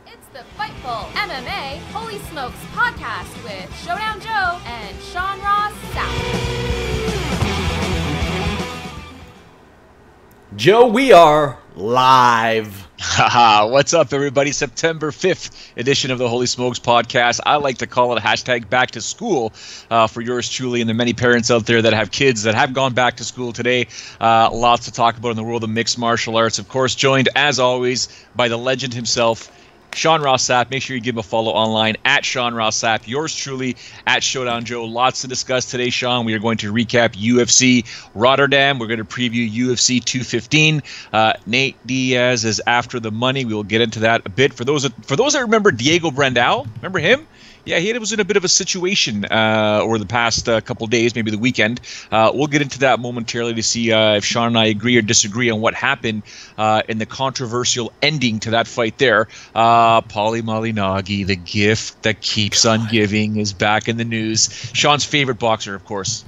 It's the Fightful MMA Holy Smokes podcast with Showdown Joe and Sean Ross Sapp. Joe, we are live. Haha, what's up, everybody? September 5th edition of the Holy Smokes podcast. I like to call it hashtag back to school for yours truly and the many parents out there that have kids that have gone back to school today. Lots to talk about in the world of mixed martial arts. Of course, joined as always by the legend himself, Sean Ross Sapp. Make sure you give him a follow online at Sean Ross Sapp. Yours truly at Showdown Joe. Lots to discuss today, Sean. We are going to recap UFC Rotterdam. We're going to preview UFC 215. Nate Diaz is after the money. We will get into that a bit. For those that remember Diego Brandao, remember him? Yeah, he was in a bit of a situation over the past couple days, maybe the weekend. We'll get into that momentarily to see if Sean and I agree or disagree on what happened in the controversial ending to that fight there. Paulie Malignaggi, the gift that keeps on giving, is back in the news. Sean's favorite boxer, of course,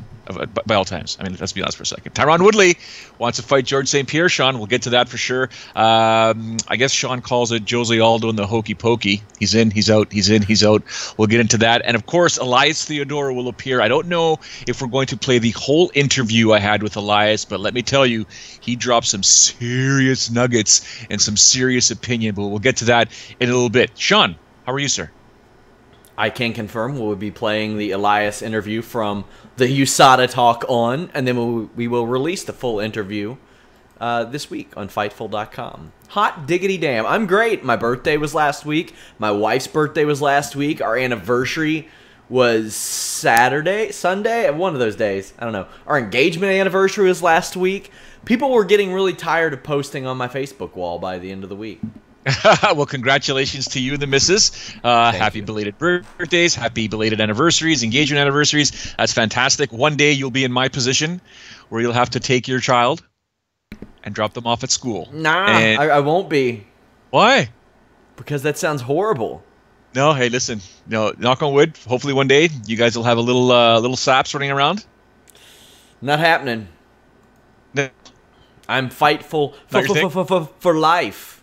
by all times. I mean, let's be honest for a second. Tyron Woodley wants to fight George St. Pierre. Sean, we'll get to that for sure. I guess Sean calls it Jose Aldo and the hokey pokey. He's in, he's out, he's in, he's out. We'll get into that. And of course, Elias Theodorou will appear. I don't know if we're going to play the whole interview I had with Elias, but let me tell you, he dropped some serious nuggets and some serious opinion. But we'll get to that in a little bit. Sean, how are you, sir? I can confirm we'll be playing the Elias interview from the USADA Talk On, and then we will release the full interview this week on Fightful.com. Hot diggity damn. I'm great. My birthday was last week. My wife's birthday was last week. Our anniversary was Sunday, one of those days. I don't know. Our engagement anniversary was last week. People were getting really tired of posting on my Facebook wall by the end of the week. Well, congratulations to you and the missus. Happy belated birthdays, happy belated anniversaries, engagement anniversaries. That's fantastic. One day you'll be in my position where you'll have to take your child and drop them off at school. Nah, I won't be. Why? Because that sounds horrible. No, hey, listen. No, knock on wood. Hopefully one day you guys will have a little saps running around. Not happening. No. I'm fightful for life.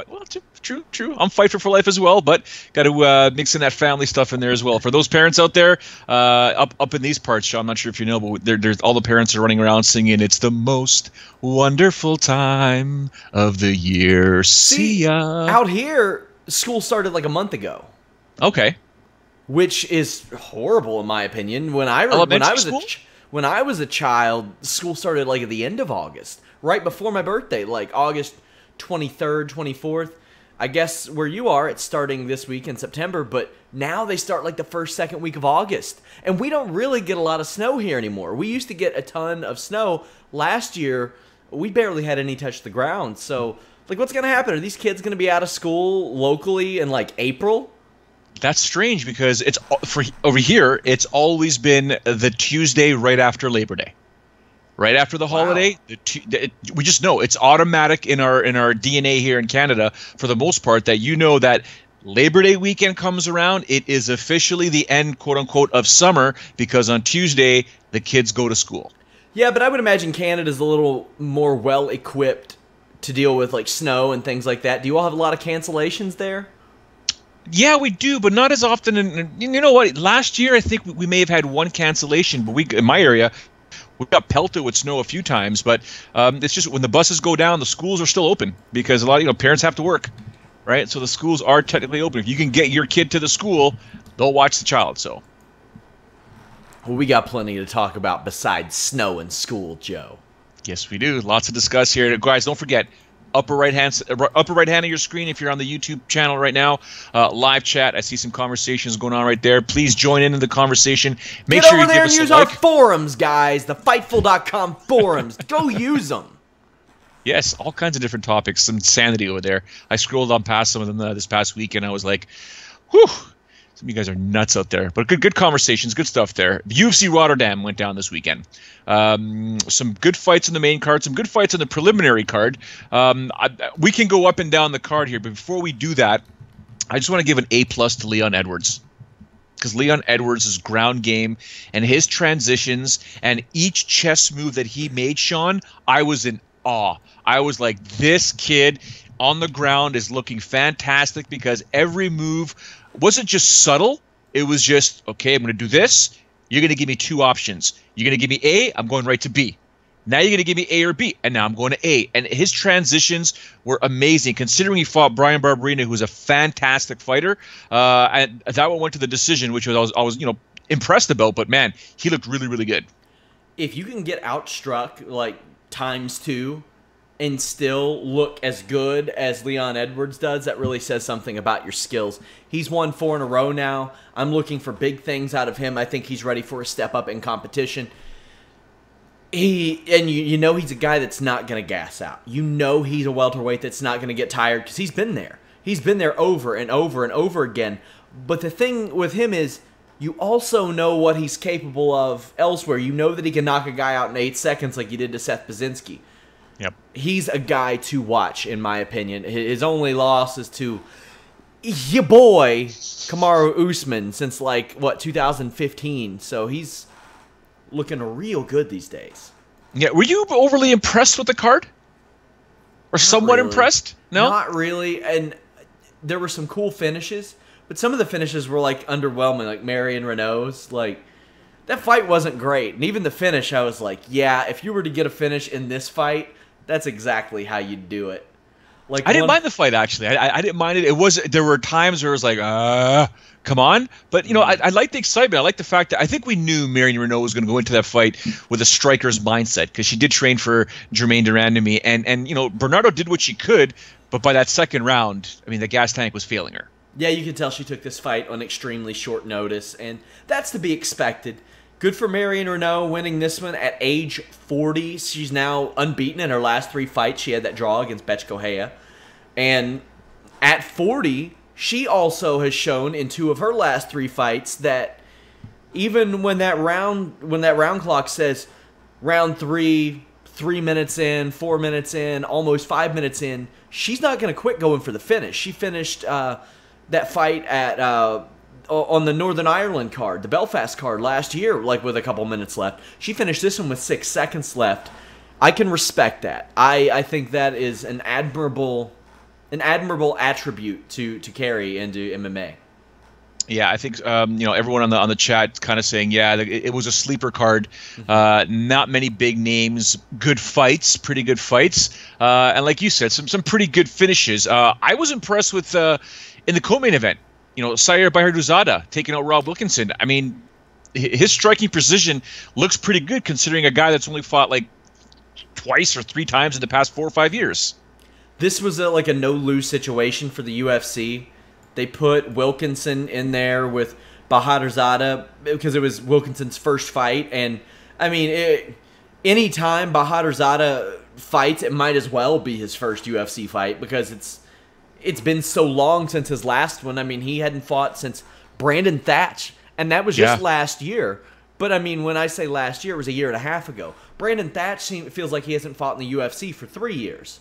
Well, true. I'm Fightful for life as well, but got to mix in that family stuff in there as well. For those parents out there, up in these parts, Sean, I'm not sure if you know, but there's all the parents are running around singing, "It's the most wonderful time of the year." See ya. Out here, school started like a month ago. Okay. Which is horrible in my opinion. When I was a child, school started like at the end of August, right before my birthday, like August 23rd, 24th. I guess where you are, it's starting this week in September, but now they start like the first, second week of August. And we don't really get a lot of snow here anymore. We used to get a ton of snow. Last year, we barely had any touch the ground. So, like, what's going to happen? Are these kids going to be out of school locally in like April? That's strange because over here, it's always been the Tuesday right after Labor Day. Right after the holiday, we just know it's automatic in our DNA here in Canada for the most part that you know that Labor Day weekend comes around, it is officially the end, quote unquote, of summer because on Tuesday the kids go to school. Yeah, but I would imagine Canada's a little more well equipped to deal with like snow and things like that. Do you all have a lot of cancellations there? Yeah, we do, but not as often. And you know what? Last year I think we may have had one cancellation, but in my area. We got pelted with snow a few times, but it's just when the buses go down, the schools are still open because a lot of parents have to work, right? So the schools are technically open. If you can get your kid to the school, they'll watch the child. So, well, we got plenty to talk about besides snow and school, Joe. Yes, we do. Lots to discuss here, guys. Don't forget. Upper right hand of your screen if you're on the YouTube channel right now. Live chat. I see some conversations going on right there. Please join in the conversation. Make sure you give us a like. Get over there and use our forums, guys. The Fightful.com forums. Go use them. Yes, all kinds of different topics. Some insanity over there. I scrolled on past some of them this past week, and I was like, whew. Some of you guys are nuts out there. But good conversations, good stuff there. The UFC Rotterdam went down this weekend. Some good fights in the main card, some good fights in the preliminary card. We can go up and down the card here, but before we do that, I just want to give an A+ to Leon Edwards. Because Leon Edwards' ground game and his transitions and each chess move that he made, Sean, I was in awe. I was like, this kid on the ground is looking fantastic because every move wasn't just subtle. It was just, okay, I'm going to do this. You're going to give me two options. You're going to give me A, I'm going right to B. Now you're going to give me A or B, and now I'm going to A. And his transitions were amazing, considering he fought Brian Barberena, who's a fantastic fighter. And that one went to the decision, which I was impressed about. But, man, he looked really, really good. If you can get outstruck, like, ×2 and still look as good as Leon Edwards does, that really says something about your skills. He's won 4 in a row now. I'm looking for big things out of him. I think he's ready for a step up in competition. You know he's a guy that's not going to gas out. You know he's a welterweight that's not going to get tired because he's been there. He's been there over and over and over again. But the thing with him is you also know what he's capable of elsewhere. You know that he can knock a guy out in 8 seconds like he did to Seth Baczynski. Yep. He's a guy to watch, in my opinion. His only loss is to your boy, Kamaru Usman, since, 2015. So he's looking real good these days. Yeah, were you overly impressed with the card? Or somewhat impressed? No? Not really, and there were some cool finishes, but some of the finishes were, underwhelming, like Marion Renault's. That fight wasn't great, and even the finish, I was like, yeah, if you were to get a finish in this fight, that's exactly how you'd do it. I didn't mind the fight, actually. I didn't mind it. There were times where it was like, come on. But, I like the excitement. I like the fact that I think we knew Marion Renault was going to go into that fight with a striker's mindset because she did train for Jermaine Durandamy. And Bernardo did what she could, but by that second round, the gas tank was failing her. Yeah, you could tell she took this fight on extremely short notice, and that's to be expected. Good for Marion Renault winning this one at age 40. She's now unbeaten in her last 3 fights. She had that draw against Bethe Correia. And at 40, she also has shown in 2 of her last 3 fights that even when that round clock says round 3, 3 minutes in, 4 minutes in, almost 5 minutes in, she's not going to quit going for the finish. She finished that fight at on the Northern Ireland card, the Belfast card last year, with a couple minutes left. She finished this one with 6 seconds left. I can respect that. I think that is an admirable attribute to carry into MMA. Yeah, I think everyone on the chat kind of saying, yeah, it was a sleeper card. Not many big names, good fights, pretty good fights, and like you said, some pretty good finishes. I was impressed with in the co-main event. Sayer Bayarduzada taking out Rob Wilkinson. His striking precision looks pretty good considering a guy that's only fought twice or 3 times in the past 4 or 5 years. This was a no-lose situation for the UFC. They put Wilkinson in there with Bahadurzada because it was Wilkinson's first fight. And, anytime Bahadurzada fights, it might as well be his first UFC fight because it's been so long since his last one. He hadn't fought since Brandon Thatch, and that was just last year. But, when I say last year, it was a year and a half ago. Brandon Thatch feels like he hasn't fought in the UFC for 3 years.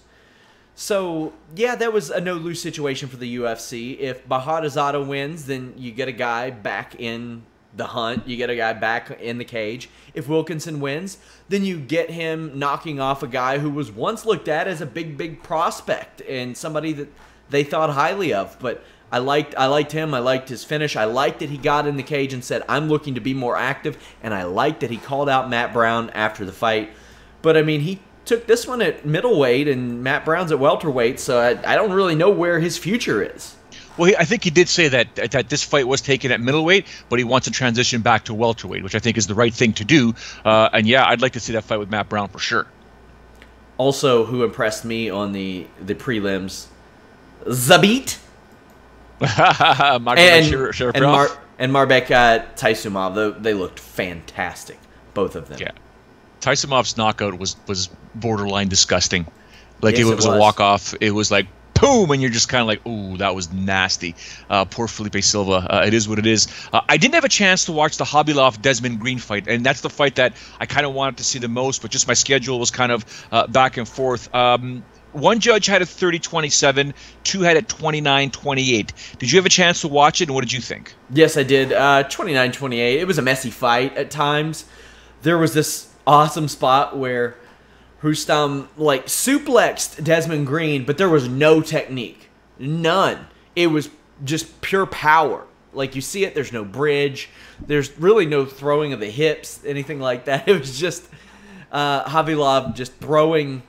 So, yeah, that was a no-lose situation for the UFC. If Bahadurzada wins, then you get a guy back in the hunt. You get a guy back in the cage. If Wilkinson wins, then you get him knocking off a guy who was once looked at as a big prospect and somebody that they thought highly of. But I liked him. I liked his finish. I liked that he got in the cage and said, I'm looking to be more active. And I liked that he called out Matt Brown after the fight. But, he took this one at middleweight and Matt Brown's at welterweight, so I don't really know where his future is. Well, I think he did say that this fight was taken at middleweight, but he wants to transition back to welterweight, which I think is the right thing to do. And yeah, I'd like to see that fight with Matt Brown for sure. Also, who impressed me on the prelims, Zabit and Marbek Taisumov. They looked fantastic, both of them. Yeah. Taisomov's knockout was borderline disgusting. It was a walk-off. It was like, boom, and you're just kind of like, ooh, that was nasty. Poor Felipe Silva. It is what it is. I didn't have a chance to watch the Khabilov-Desmond Green fight, and that's the fight that I kind of wanted to see the most, but just my schedule was kind of back and forth. One judge had it 30-27, 2 had it 29-28. Did you have a chance to watch it, and what did you think? Yes, I did. 29-28. It was a messy fight at times. There was this awesome spot where Rustam, like, suplexed Desmond Green, but there was no technique. None. It was just pure power. Like, you see it, there's no bridge. There's really no throwing of the hips, anything like that. It was just Khabilov just throwing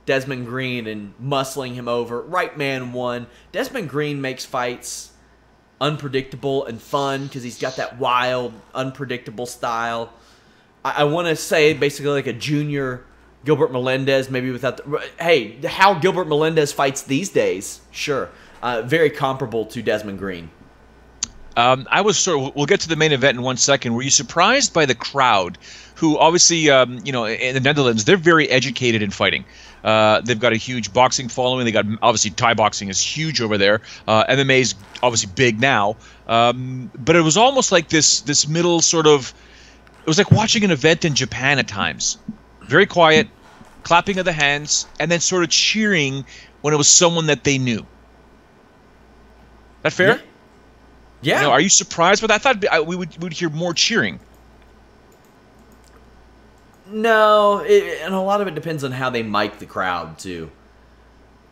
Desmond Green and muscling him over. Right man won. Desmond Green makes fights unpredictable and fun because he's got that wild, unpredictable style. I want to say basically like a junior Gilbert Melendez, maybe without the... Hey, how Gilbert Melendez fights these days, sure. Very comparable to Desmond Green. I was we'll get to the main event in 1 second. Were you surprised by the crowd who obviously, in the Netherlands, they're very educated in fighting. They've got a huge boxing following. They got, obviously, Thai boxing is huge over there. MMA is obviously big now. But it was almost like this middle sort of... It was like watching an event in Japan at times. Very quiet, clapping of the hands, and then sort of cheering when it was someone that they knew. That fair? Yeah. Are you surprised by that? I thought we would hear more cheering. No, and a lot of it depends on how they mic the crowd too.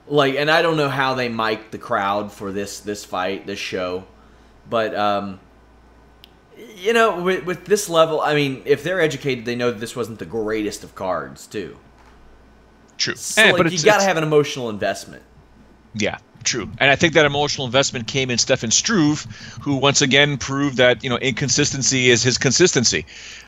Like, and I don't know how they mic the crowd for this fight, this show, but with this level, I mean, if they're educated, they know that this wasn't the greatest of cards too. True, so, but you got to have an emotional investment. Yeah. True. And I think that emotional investment came in Stefan Struve, who once again proved that, inconsistency is his consistency.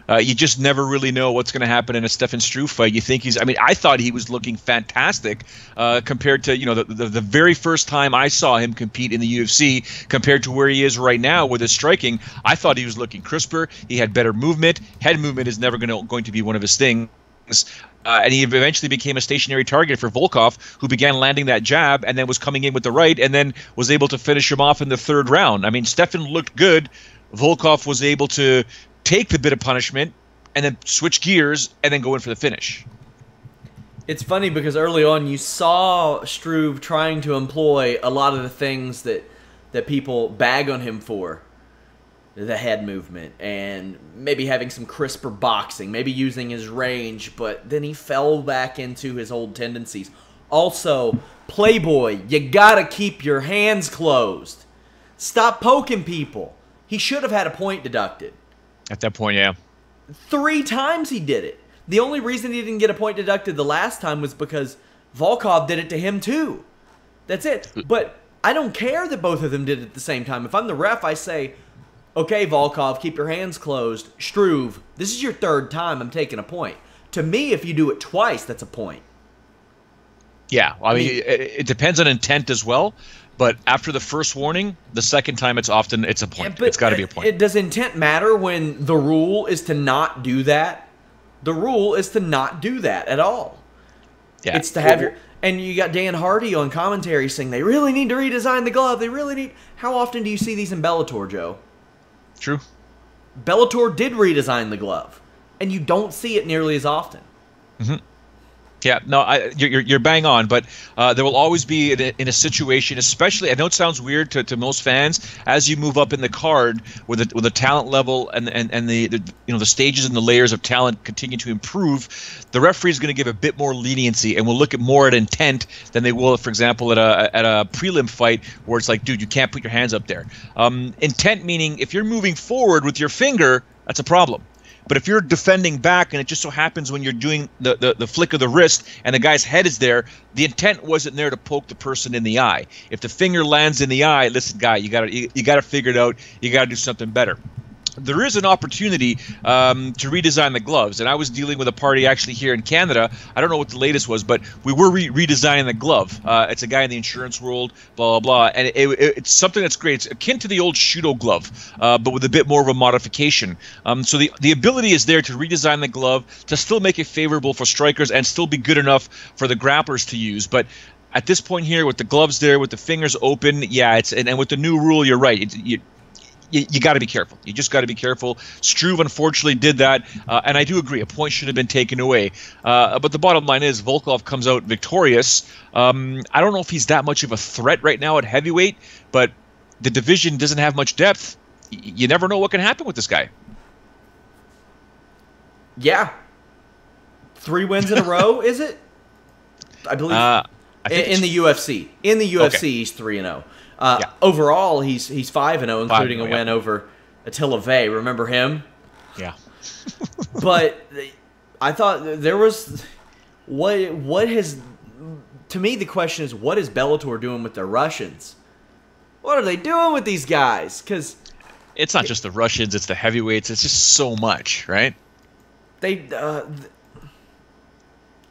You just never really know what's going to happen in a Stefan Struve fight. You think I thought he was looking fantastic compared to, the very first time I saw him compete in the UFC compared to where he is right now with his striking. I thought he was looking crisper. He had better movement. Head movement is never going to be one of his things. And he eventually became a stationary target for Volkov, who began landing that jab and then was coming in with the right and then was able to finish him off in the third round. I mean, Stefan looked good. Volkov was able to take the bit of punishment and then switch gears and then go in for the finish. It's funny because early on you saw Struve trying to employ a lot of the things that people bag on him for. The head movement and maybe having some crisper boxing, maybe using his range, but then he fell back into his old tendencies. Also, Playboy, you gotta keep your hands closed. Stop poking people. He should have had a point deducted. At that point, yeah. 3 times he did it. The only reason he didn't get a point deducted the last time was because Volkov did it to him too. That's it. But I don't care that both of them did it at the same time. If I'm the ref, I say... Okay, Volkov, keep your hands closed. Struve, this is your 3rd time I'm taking a point. To me, if you do it twice, that's a point. Yeah, I mean, it depends on intent as well. But after the first warning, the second time it's a point. It's got to be a point. Does intent matter when the rule is to not do that? The rule is to not do that at all. Yeah. It's to have your... And you got Dan Hardy on commentary saying they really need to redesign the glove. They really need... How often do you see these in Bellator, Joe? True. Bellator did redesign the glove, and you don't see it nearly as often. Mm-hmm. Yeah, no, you're bang on, but there will always be in a situation, especially, I know it sounds weird to most fans, as you move up in the card with the talent level and the stages and the layers of talent continue to improve, the referee is going to give a bit more leniency and will look at more at intent than they will, for example, at a prelim fight where it's like, dude, you can't put your hands up there. Intent meaning if you're moving forward with your finger, that's a problem. But if you're defending back and it just so happens when you're doing the flick of the wrist and the guy's head is there, the intent wasn't there to poke the person in the eye. If the finger lands in the eye, listen, guy, you gotta figure it out. You gotta do something better. There is an opportunity to redesign the gloves, and I was dealing with a party actually here in Canada. I don't know what the latest was, but we were redesigning the glove. It's a guy in the insurance world, blah, blah, blah, and it's something that's great. It's akin to the old Shudo glove, but with a bit more of a modification. So the ability is there to redesign the glove, to still make it favorable for strikers and still be good enough for the grapplers to use. But at this point here, with the gloves there, with the fingers open, yeah, and with the new rule, you're right. You got to be careful. You just got to be careful. Struve unfortunately did that, and I do agree. A point should have been taken away. But the bottom line is Volkov comes out victorious. I don't know if he's that much of a threat right now at heavyweight, but the division doesn't have much depth. You never know what can happen with this guy. Yeah. 3 wins in a row, is it? I believe in the UFC. In the UFC, okay. He's 3-0. Overall, he's 5-0, including a win over Attila Vey. Remember him? Yeah. But I thought there was what has. To me, the question is, what is Bellator doing with their Russians? What are they doing with these guys? Because it's not just the Russians; it's the heavyweights. It's just so much, right?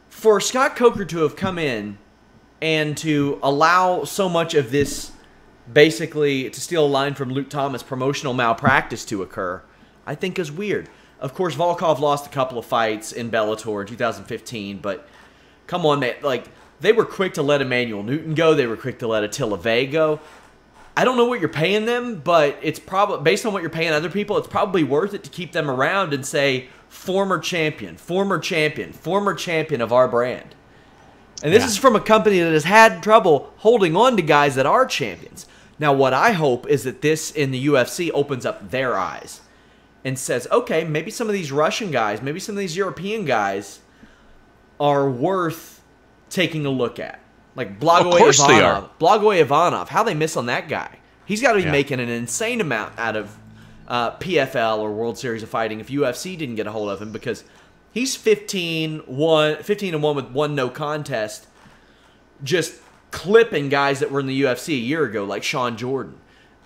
For Scott Coker to have come in and to allow so much of this, basically, to steal a line from Luke Thomas, promotional malpractice to occur, I think is weird. Of course, Volkov lost a couple of fights in Bellator in 2015, but come on, man. Like, they were quick to let Emmanuel Newton go. They were quick to let Attila Vey go. I don't know what you're paying them, but it's probably, based on what you're paying other people, it's probably worth it to keep them around and say, former champion, former champion, former champion of our brand. And this is from a company that has had trouble holding on to guys that are champions. Now, what I hope is that this in the UFC opens up their eyes and says, okay, maybe some of these Russian guys, maybe some of these European guys are worth taking a look at. Like Blagoy Ivanov. Blagoy Ivanov. How they miss on that guy? He's got to be making an insane amount out of PFL or World Series of Fighting if UFC didn't get a hold of him, because he's 15-1 with 1 no contest, just clipping guys that were in the UFC a year ago, like Sean Jordan.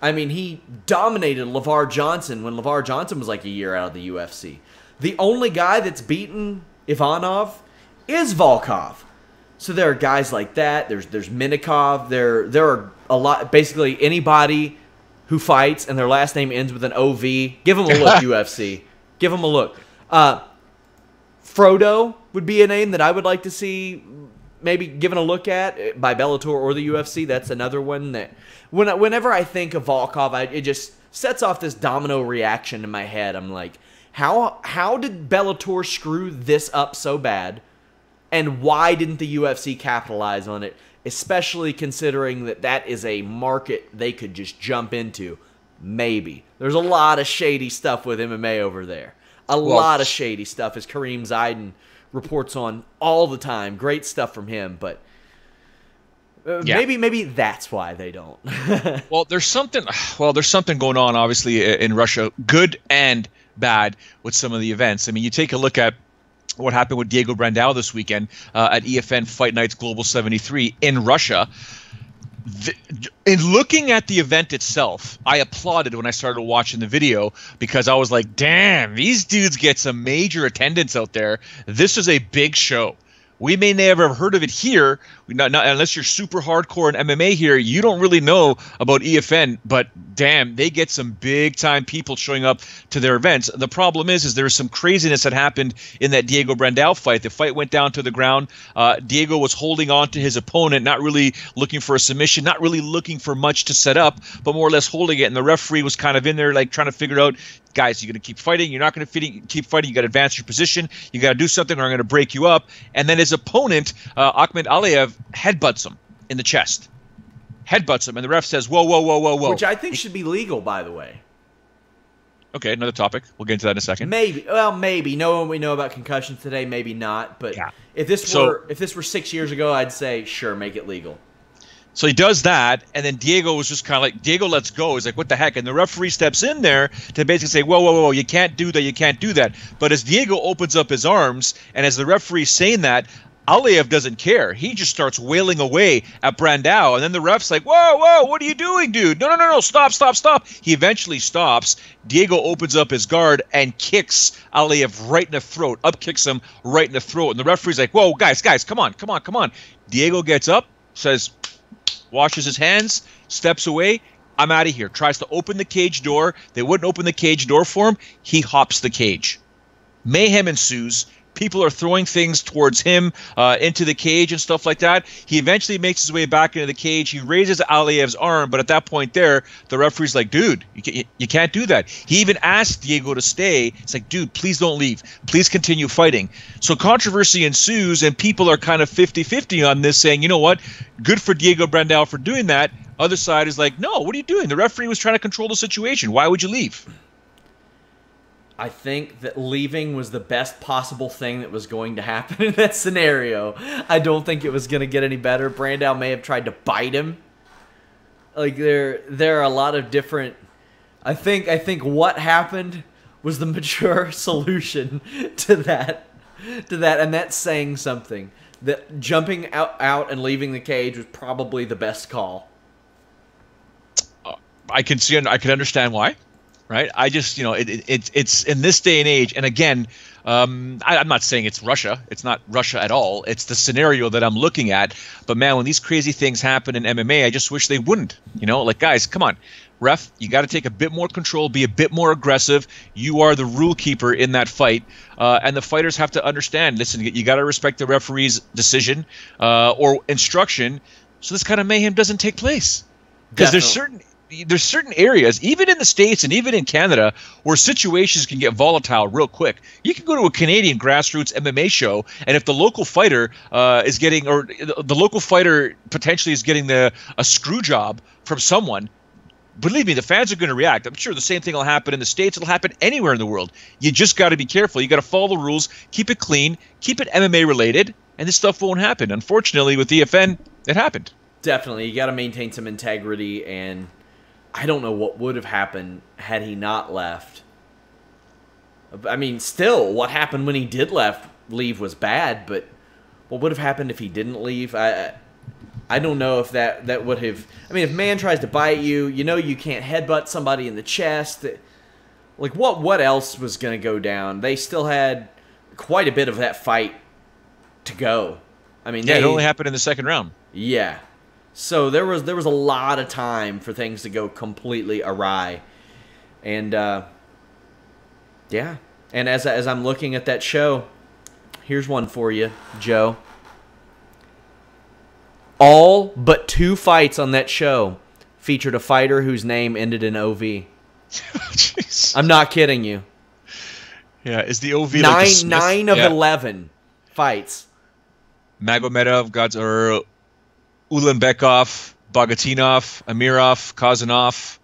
I mean, he dominated LeVar Johnson when LeVar Johnson was like a year out of the UFC. The only guy that's beaten Ivanov is Volkov. So there are guys like that. There's Minikov. There are a lot. Basically, anybody who fights and their last name ends with an OV, give them a look, UFC. Give them a look. Frodo would be a name that I would like to see maybe given a look at by Bellator or the UFC. That's another one that whenever I think of Volkov, it just sets off this domino reaction in my head. I'm like, how did Bellator screw this up so bad? And why didn't the UFC capitalize on it? Especially considering that is a market they could just jump into. Maybe. There's a lot of shady stuff with MMA over there. A lot of shady stuff, as Kareem Zidane reports on all the time. Great stuff from him, but maybe that's why they don't. There's something going on, obviously, in Russia, good and bad, with some of the events. I mean, you take a look at what happened with Diego Brandao this weekend at EFN Fight Nights Global 73 in Russia. In looking at the event itself, I applauded when I started watching the video, because I was like, damn, these dudes get some major attendance out there. This is a big show. We may never have heard of it here, not unless you're super hardcore in MMA here. You don't really know about EFN, but damn, they get some big-time people showing up to their events. The problem is there's some craziness that happened in that Diego Brandao fight. The fight went down to the ground. Diego was holding on to his opponent, not really looking for a submission, not really looking for much to set up, but more or less holding it. And the referee was kind of in there, like, trying to figure out, guys, you're going to keep fighting. You're not going to keep fighting. You got to advance your position. You got to do something, or I'm going to break you up. And then his opponent, Akhmed Aliyev, headbutts him in the chest. Headbutts him, and the ref says, whoa, whoa, whoa, whoa, whoa. Which I think should be legal, by the way. Okay, another topic. We'll get into that in a second. Maybe. Well, maybe. Knowing we know about concussions today, maybe not. But if this were 6 years ago, I'd say, sure, make it legal. So he does that, and then Diego was just kind of like, Diego lets go. He's like, what the heck? And the referee steps in there to basically say, whoa, whoa, whoa, you can't do that, you can't do that. But as Diego opens up his arms, and as the referee's saying that, Aliyev doesn't care. He just starts wailing away at Brandao, and then the ref's like, whoa, whoa, what are you doing, dude? No, stop, stop, stop. He eventually stops. Diego opens up his guard and kicks Aliyev right in the throat, up-kicks him right in the throat. And the referee's like, whoa, guys, come on. Diego gets up, says, washes his hands, steps away. I'm out of here. Tries to open the cage door. They wouldn't open the cage door for him. He hops the cage. Mayhem ensues. People are throwing things towards him into the cage and stuff like that. He eventually makes his way back into the cage. He raises Aliyev's arm, but at that point there, the referee's like, dude, you can't do that. He even asked Diego to stay. It's like, dude, please don't leave. Please continue fighting. So controversy ensues, and people are kind of 50-50 on this, saying, you know what, good for Diego Brandao for doing that. Other side is like, no, what are you doing? The referee was trying to control the situation. Why would you leave? I think that leaving was the best possible thing that was going to happen in that scenario. I don't think it was going to get any better. Brandao may have tried to bite him. Like there are a lot of different. I think what happened was the mature solution to that, and that's saying something. That jumping out and leaving the cage was probably the best call. I can understand why. Right, I just it's in this day and age, and again, I'm not saying it's Russia. It's not Russia at all. It's the scenario that I'm looking at. But man, when these crazy things happen in MMA, I just wish they wouldn't. Like guys, come on, ref, you got to take a bit more control, be a bit more aggressive. You are the rule keeper in that fight, and the fighters have to understand. Listen, you got to respect the referee's decision or instruction, so this kind of mayhem doesn't take place. Because there's certain areas, even in the States and even in Canada, where situations can get volatile real quick. You can go to a Canadian grassroots MMA show, and if the local fighter is getting, or the local fighter potentially is getting a screw job from someone, believe me, the fans are going to react. I'm sure the same thing will happen in the States. It'll happen anywhere in the world. You just got to be careful. You got to follow the rules, keep it clean, keep it MMA related, and this stuff won't happen. Unfortunately, with EFN, it happened. Definitely. You got to maintain some integrity, and I don't know what would have happened had he not left. I mean, still, what happened when he did leave was bad, but what would have happened if he didn't leave? I don't know if that would have... I mean, if a man tries to bite you, you can't headbutt somebody in the chest. Like, what else was going to go down? They still had quite a bit of that fight to go. I mean, it only happened in the second round. Yeah. So there was a lot of time for things to go completely awry, and yeah. And as I'm looking at that show, here's one for you, Joe. All but 2 fights on that show featured a fighter whose name ended in OV. Jeez. I'm not kidding you. Yeah, is the OV nine of 11 fights? Magomedov, or Ulanbekov, Bogatinov, Kazanov,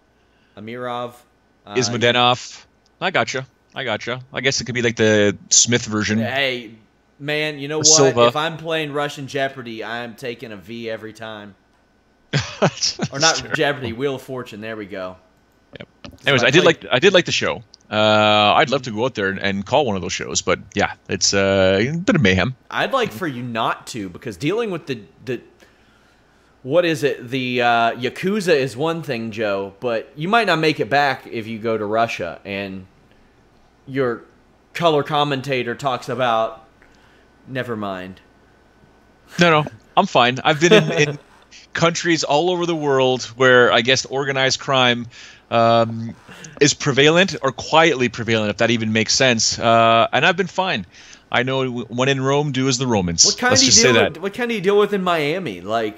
Ismadenov. I gotcha. I guess it could be like the Smith version. Hey, man, you know what? Silva. If I'm playing Russian Jeopardy, I'm taking a V every time. Or not terrible. Jeopardy, Wheel of Fortune. There we go. Yep. Anyways, I did like the show. I'd love to go out there and call one of those shows, but yeah, it's a bit of mayhem. I'd like for you not to, because dealing with the what is it? The Yakuza is one thing, Joe, but you might not make it back if you go to Russia and your color commentator talks about... Never mind. No, I'm fine. I've been in countries all over the world where I guess organized crime is prevalent or quietly prevalent, if that even makes sense. And I've been fine. I know when in Rome, do as the Romans. What kind do you deal with in Miami? Like...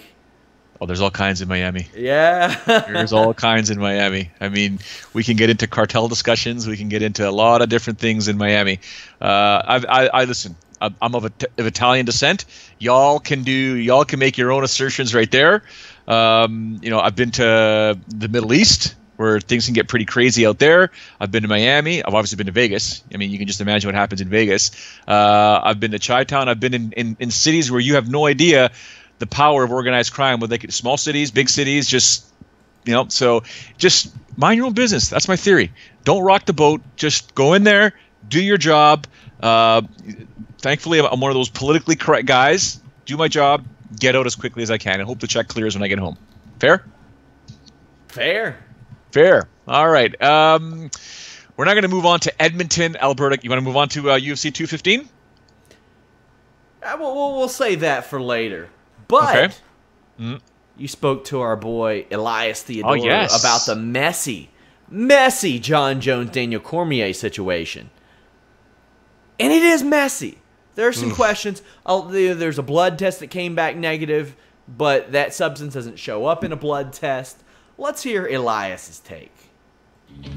Oh, there's all kinds in Miami. Yeah. There's all kinds in Miami. I mean, we can get into cartel discussions. We can get into a lot of different things in Miami. I listen. I'm of Italian descent. Y'all can make your own assertions right there. I've been to the Middle East where things can get pretty crazy out there. I've been to Miami. I've obviously been to Vegas. I mean, you can just imagine what happens in Vegas. I've been to Chi-Town. I've been in cities where you have no idea the power of organized crime, whether they could small cities, big cities, so just mind your own business. That's my theory. Don't rock the boat. Just go in there, do your job. Thankfully, I'm one of those politically correct guys. Do my job, get out as quickly as I can, and hope the check clears when I get home. Fair? Fair. All right. We're now going to move on to Edmonton, Alberta. You want to move on to UFC 215? We'll save that for later. But okay. You spoke to our boy Elias Theodorou about the messy John Jones-Daniel Cormier situation. And it is messy. There are some questions. There's a blood test that came back negative, but that substance doesn't show up in a blood test. Let's hear Elias's take. You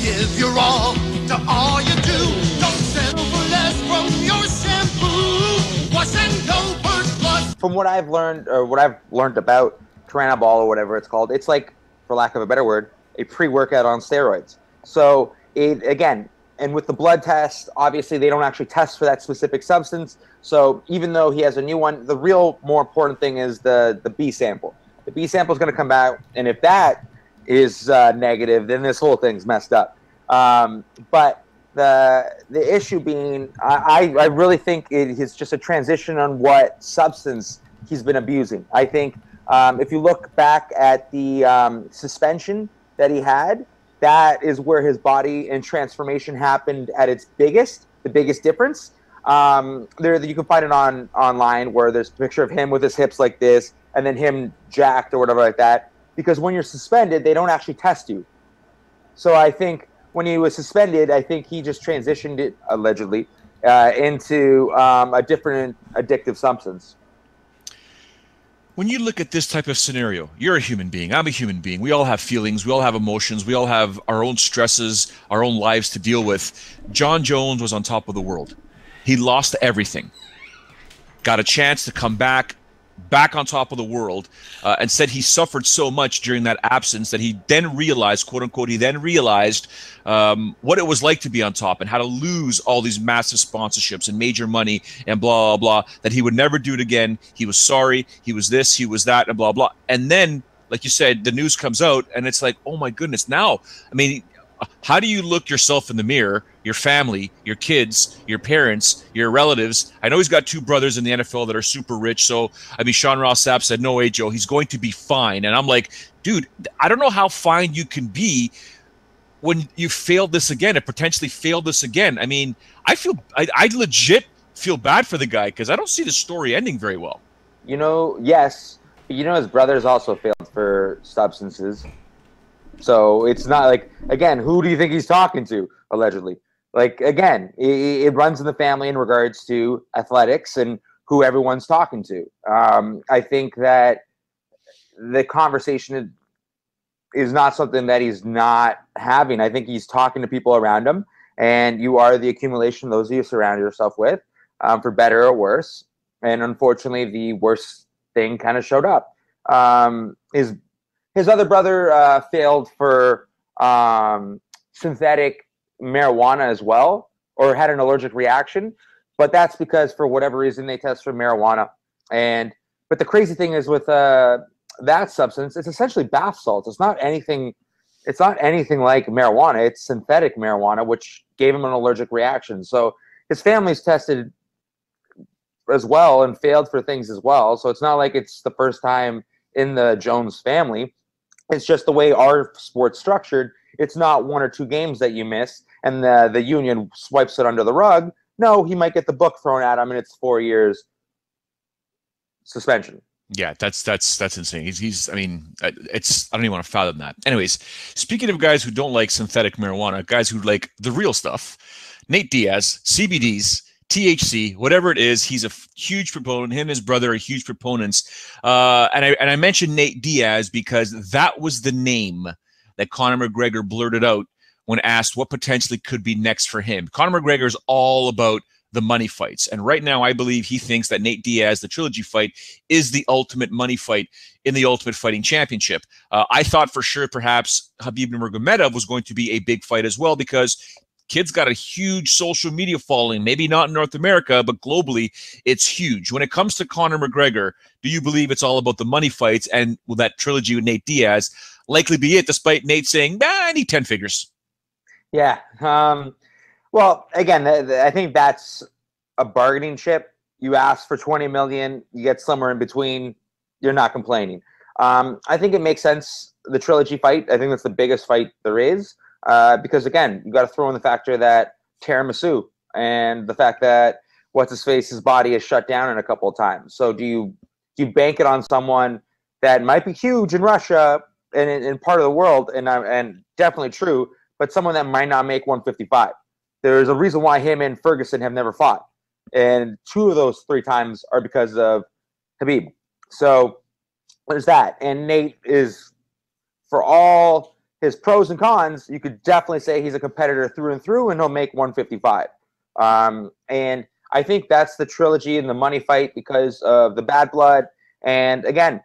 give your all to all you do. Don't settle for less from your shampoo. Wash and go first blood. From what I've learned, about Tyron Ball or whatever it's called, it's like, for lack of a better word, a pre-workout on steroids. So again, and with the blood test, obviously they don't actually test for that specific substance. So even though he has a new one, the real more important thing is the B sample. The B sample is going to come out, and if that is negative, then this whole thing's messed up. But the issue being, I really think it is just a transition on what substance he's been abusing. I think if you look back at the suspension that he had, that is where his body and transformation happened at its biggest, the biggest difference. There you can find it online where there's a picture of him with his hips like this and then him jacked or whatever like that. Because when you're suspended, they don't actually test you. So I think when he was suspended, I think he just transitioned it, allegedly, into a different addictive substance. When you look at this type of scenario, you're a human being. I'm a human being. We all have feelings. We all have emotions. We all have our own stresses, our own lives to deal with. John Jones was on top of the world. He lost everything. Got a chance to come back on top of the world, and said he suffered so much during that absence that he then realized, quote unquote, what it was like to be on top and how to lose all these massive sponsorships and major money and blah, blah, blah, that he would never do it again. He was sorry. He was this, he was that, and blah, blah. And then, like you said, the news comes out and it's like, oh my goodness, now, I mean, how do you look yourself in the mirror, your family, your kids, your parents, your relatives? I know he's got 2 brothers in the NFL that are super rich. So, I mean, Sean Ross Sapp said, no way, Joe, he's going to be fine. And I'm like, dude, I don't know how fine you can be when you failed this again and potentially failed this again. I mean, I legit feel bad for the guy because I don't see the story ending very well. You know, yes. You know, his brothers also failed for substances. So it's not like, again, who do you think he's talking to, allegedly? Like, again, it runs in the family in regards to athletics and who everyone's talking to. I think that the conversation is not something that he's not having. I think he's talking to people around him, and you are the accumulation of those you surround yourself with, for better or worse. And unfortunately, the worst thing kind of showed up. His other brother failed for synthetic marijuana as well, or had an allergic reaction. But that's because for whatever reason they test for marijuana. But the crazy thing is with that substance, it's essentially bath salts. It's not anything like marijuana. It's synthetic marijuana, which gave him an allergic reaction. So his family's tested as well and failed for things as well. So it's not like it's the first time in the Jones family. It's just the way our sport's structured. It's not 1 or 2 games that you miss and the union swipes it under the rug. No, he might get the book thrown at him and it's 4 years suspension. Yeah, that's insane. He's I mean, I don't even want to fathom that. Anyways, speaking of guys who don't like synthetic marijuana, guys who like the real stuff, Nate Diaz, CBDs, THC, whatever it is, he's a huge proponent. Him and his brother are huge proponents. And I mentioned Nate Diaz because that was the name that Conor McGregor blurted out when asked what potentially could be next for him. Conor McGregor is all about the money fights. And right now, I believe he thinks that Nate Diaz, the trilogy fight, is the ultimate money fight in the Ultimate Fighting Championship. I thought for sure perhaps Khabib Nurmagomedov was going to be a big fight as well because kid's got a huge social media following, maybe not in North America, but globally, it's huge. When it comes to Conor McGregor, do you believe it's all about the money fights? And will that trilogy with Nate Diaz likely be it, despite Nate saying, I need 10 figures? Yeah. Well, again, I think that's a bargaining chip. You ask for 20 million, you get somewhere in between, you're not complaining. I think it makes sense, the trilogy fight. I think that's the biggest fight there is. Because again, you got to throw in the factor that tiramisu and the fact that what's-his-face's body is shut down in a couple of times. So do you bank it on someone that might be huge in Russia and in part of the world, and definitely true, but someone that might not make 155? There's a reason why him and Ferguson have never fought, and 2 of those 3 times are because of Khabib. So there's that. And Nate is, for all his pros and cons, you could definitely say he's a competitor through and through, and he'll make 155. And I think that's the trilogy and the money fight because of the bad blood. And again,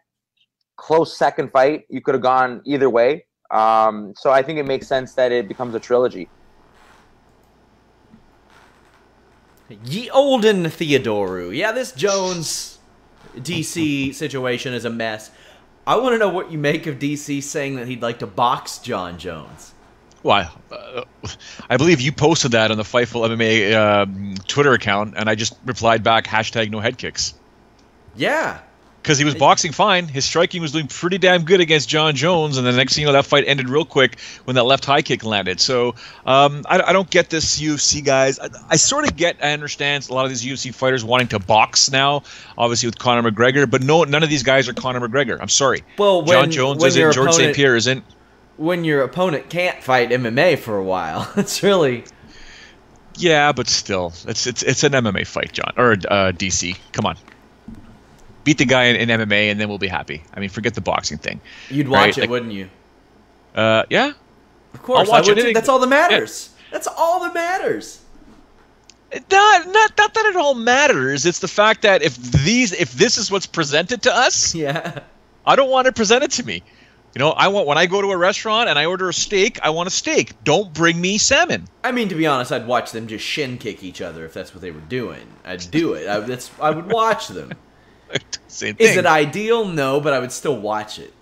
close second fight. You could have gone either way. So I think it makes sense that it becomes a trilogy. Ye olden Theodorou. Yeah, this Jones DC situation is a mess. I want to know what you make of DC saying that he'd like to box John Jones. Well, I believe you posted that on the Fightful MMA Twitter account, and I just replied back, # no head kicks. Yeah. Because he was boxing fine. His striking was doing pretty damn good against John Jones, and the next thing you know, that fight ended real quick when that left high kick landed. So I don't get this UFC, guys. I sort of get, I understand a lot of these UFC fighters wanting to box now, obviously with Conor McGregor, but no, none of these guys are Conor McGregor. I'm sorry. Well, John Jones isn't, George St. Pierre isn't. When your opponent can't fight MMA for a while, it's really... Yeah, but still, it's an MMA fight, John, or DC. Come on. Beat the guy in MMA, and then we'll be happy. I mean, forget the boxing thing. You'd watch it, wouldn't you? Yeah. Of course, I'll watch it. That's all that matters. Yeah. That's all that matters. Not that it all matters. It's the fact that if this is what's presented to us, yeah, I don't want it presented to me. You know, when I go to a restaurant and I order a steak, I want a steak. Don't bring me salmon. I mean, to be honest, I'd watch them just shin kick each other if that's what they were doing. I'd do it. I would watch them. Same thing. Is it ideal? No, but I would still watch it.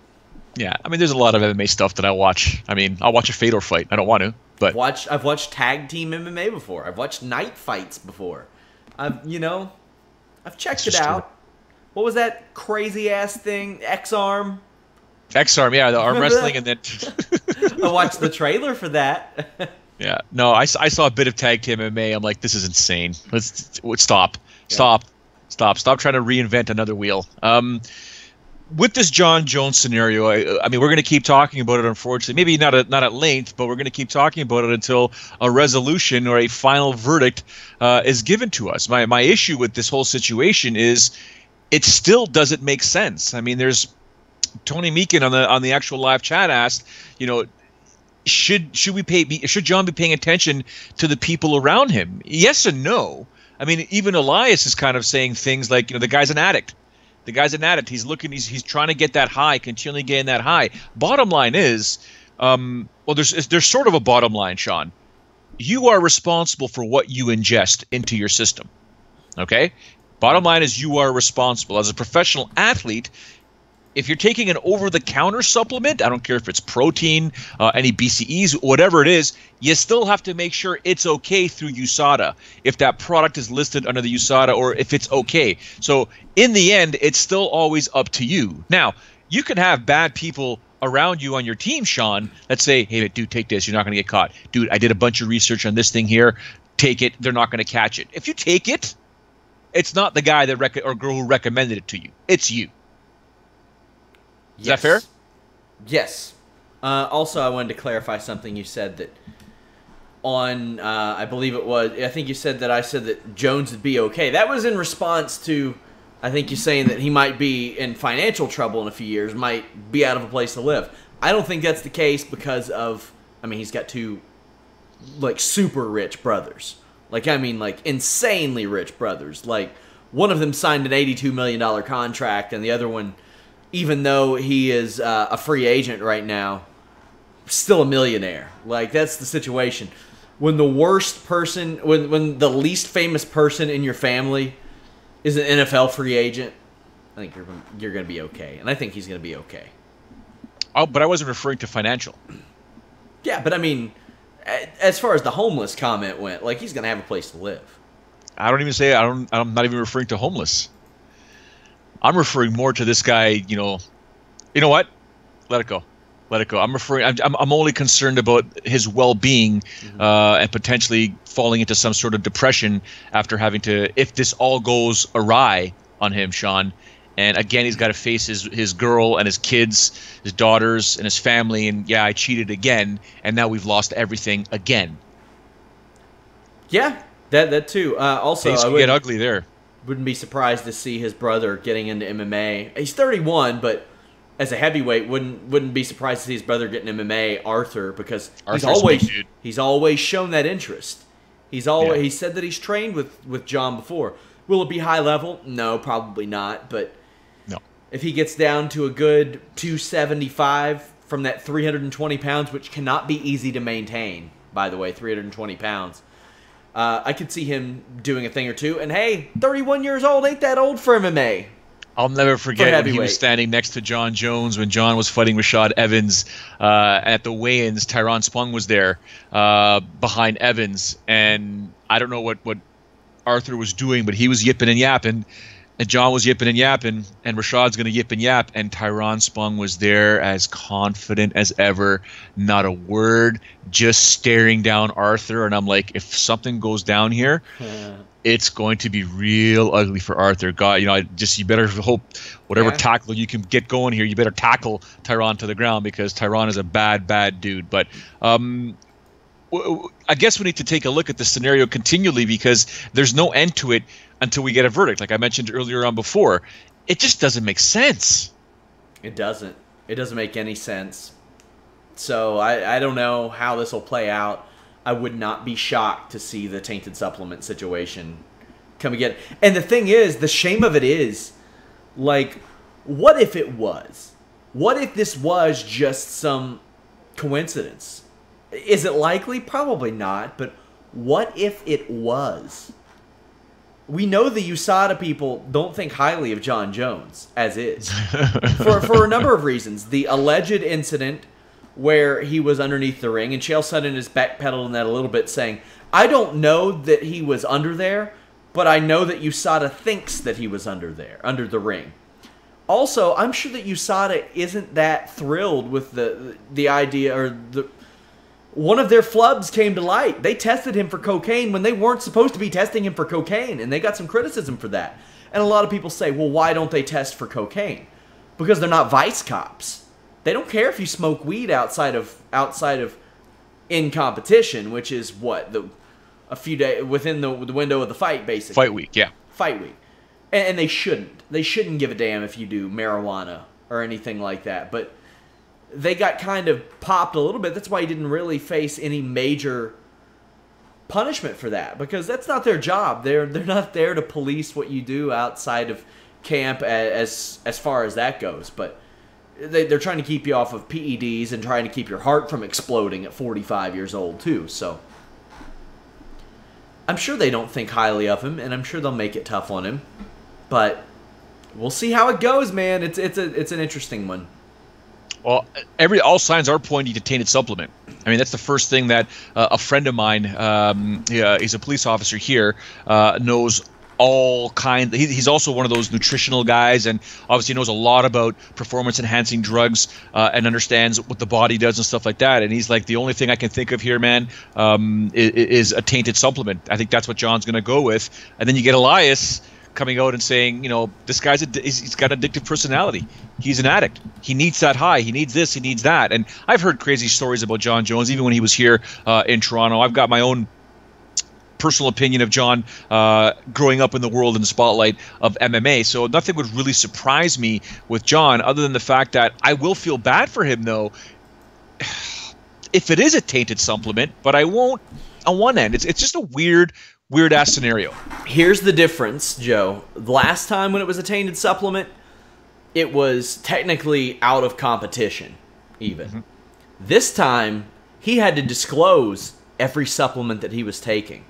Yeah, I mean, there's a lot of MMA stuff that I watch. I mean, I'll watch a Fedor fight. I don't want to, but I've watched tag team MMA before. I've watched night fights before. I've checked it out. True. What was that crazy ass thing? X-Arm. X-Arm, yeah, the arm wrestling, and then I watched the trailer for that. Yeah, no, I saw a bit of tag team MMA. I'm like, this is insane. Let's stop trying to reinvent another wheel. With this John Jones scenario, I mean, we're going to keep talking about it. Unfortunately, maybe not at length, but we're going to keep talking about it until a resolution or a final verdict is given to us. My issue with this whole situation is it still doesn't make sense. I mean, there's Tony Meekin on the actual live chat asked, you know, should John be paying attention to the people around him? Yes and no. I mean, even Elias is kind of saying things like, you know, the guy's an addict. The guy's an addict. He's trying to get that high, continually getting that high. Bottom line is, there's sort of a bottom line, Sean. You are responsible for what you ingest into your system. Okay? Bottom line is you are responsible. As a professional athlete, if you're taking an over-the-counter supplement, I don't care if it's protein, any BCEs, whatever it is, you still have to make sure it's okay through USADA, if that product is listed under the USADA or if it's okay. So in the end, it's still always up to you. Now, you can have bad people around you on your team, Sean, that say, hey, dude, take this. You're not going to get caught. Dude, I did a bunch of research on this thing here. Take it. They're not going to catch it. If you take it, it's not the guy or girl who recommended it to you. It's you. Is that fair? Yes. Also, I wanted to clarify something you said that on, I believe it was, I think you said that I said that Jones would be okay. That was in response to, I think you're saying that he might be in financial trouble in a few years, might be out of a place to live. I don't think that's the case because of, I mean, he's got two, like, super rich brothers. Like, I mean, like, insanely rich brothers. Like, one of them signed an $82 million contract, and the other one, even though he is a free agent right now, still a millionaire. Like, that's the situation. When the worst person, when the least famous person in your family is an NFL free agent, I think you're going to be okay. And I think he's going to be okay. Oh, but I wasn't referring to financial. Yeah, but I mean, as far as the homeless comment went, like, he's going to have a place to live. I don't even say, I'm not even referring to homeless. I'm referring more to this guy, you know what? Let it go. I'm only concerned about his well-being and potentially falling into some sort of depression after having to, if this all goes awry on him, Sean. And again, he's got to face his girl and his kids, his daughters and his family. And yeah, I cheated again. And now we've lost everything again. Yeah, that too. Also, things can get ugly there. Wouldn't be surprised to see his brother getting into MMA. He's 31, but as a heavyweight, wouldn't be surprised to see his brother getting MMA, Arthur, because he's always shown that interest. He said that he's trained with John before. Will it be high level? No, probably not. But no. If he gets down to a good 275 from that 320 pounds, which cannot be easy to maintain, by the way, 320 pounds. I could see him doing a thing or two. And hey, 31 years old ain't that old for MMA. I'll never forget when he was standing next to John Jones when John was fighting Rashad Evans at the weigh-ins. Tyron Spong was there behind Evans, and I don't know what Arthur was doing, but he was yipping and yapping, and John was yipping and yapping, and Rashad's going to yip and yap, and Tyron Spong was there as confident as ever, not a word, just staring down Arthur, and I'm like, if something goes down here, it's going to be real ugly for Arthur. God, you better hope whatever tackle you can get going here, you better tackle Tyron to the ground, because Tyron is a bad, bad dude. But I guess we need to take a look at the scenario continually, because there's no end to it until we get a verdict. Like I mentioned earlier on before, it just doesn't make sense. It doesn't. It doesn't make any sense. So I don't know how this will play out. I would not be shocked to see the tainted supplement situation come again. And the thing is, the shame of it is, like, what if it was? What if this was just some coincidence? Is it likely? Probably not. But what if it was? We know the USADA people don't think highly of John Jones, as is. for a number of reasons. The alleged incident where he was underneath the ring, and Chael Sonnen is backpedaling that a little bit, saying, I don't know that he was under there, but I know that USADA thinks that he was under the ring. Also, I'm sure that USADA isn't that thrilled with the idea, or one of their flubs came to light. They tested him for cocaine when they weren't supposed to be testing him for cocaine, and they got some criticism for that. And a lot of people say, well, why don't they test for cocaine? Because they're not vice cops. They don't care if you smoke weed outside of in competition, which is what, a few days within the window of the fight, basically. Fight week, yeah. Fight week. And they shouldn't. They shouldn't give a damn if you do marijuana or anything like that. But they got kind of popped a little bit. That's why he didn't really face any major punishment for that, because that's not their job. They're not there to police what you do outside of camp as far as that goes. But they're trying to keep you off of PEDs and trying to keep your heart from exploding at 45 years old too. So I'm sure they don't think highly of him, and I'm sure they'll make it tough on him. But we'll see how it goes, man. It's an interesting one. Well, all signs are pointing to tainted supplement. I mean, that's the first thing that a friend of mine, he's a police officer here, knows all kinds. He's also one of those nutritional guys, and obviously knows a lot about performance-enhancing drugs and understands what the body does and stuff like that. And he's like, the only thing I can think of here, man, is a tainted supplement. I think that's what John's going to go with. And then you get Elias coming out and saying, this guy's he's got an addictive personality. He's an addict. He needs that high. He needs this. He needs that. And I've heard crazy stories about John Jones, even when he was here in Toronto. I've got my own personal opinion of John growing up in the world in the spotlight of MMA. So nothing would really surprise me with John, other than the fact that I will feel bad for him, though, if it is a tainted supplement, but I won't on one end. It's just a weird-ass scenario. Here's the difference, Joe. The last time when it was a tainted supplement, it was technically out of competition, even. Mm-hmm. This time, he had to disclose every supplement that he was taking.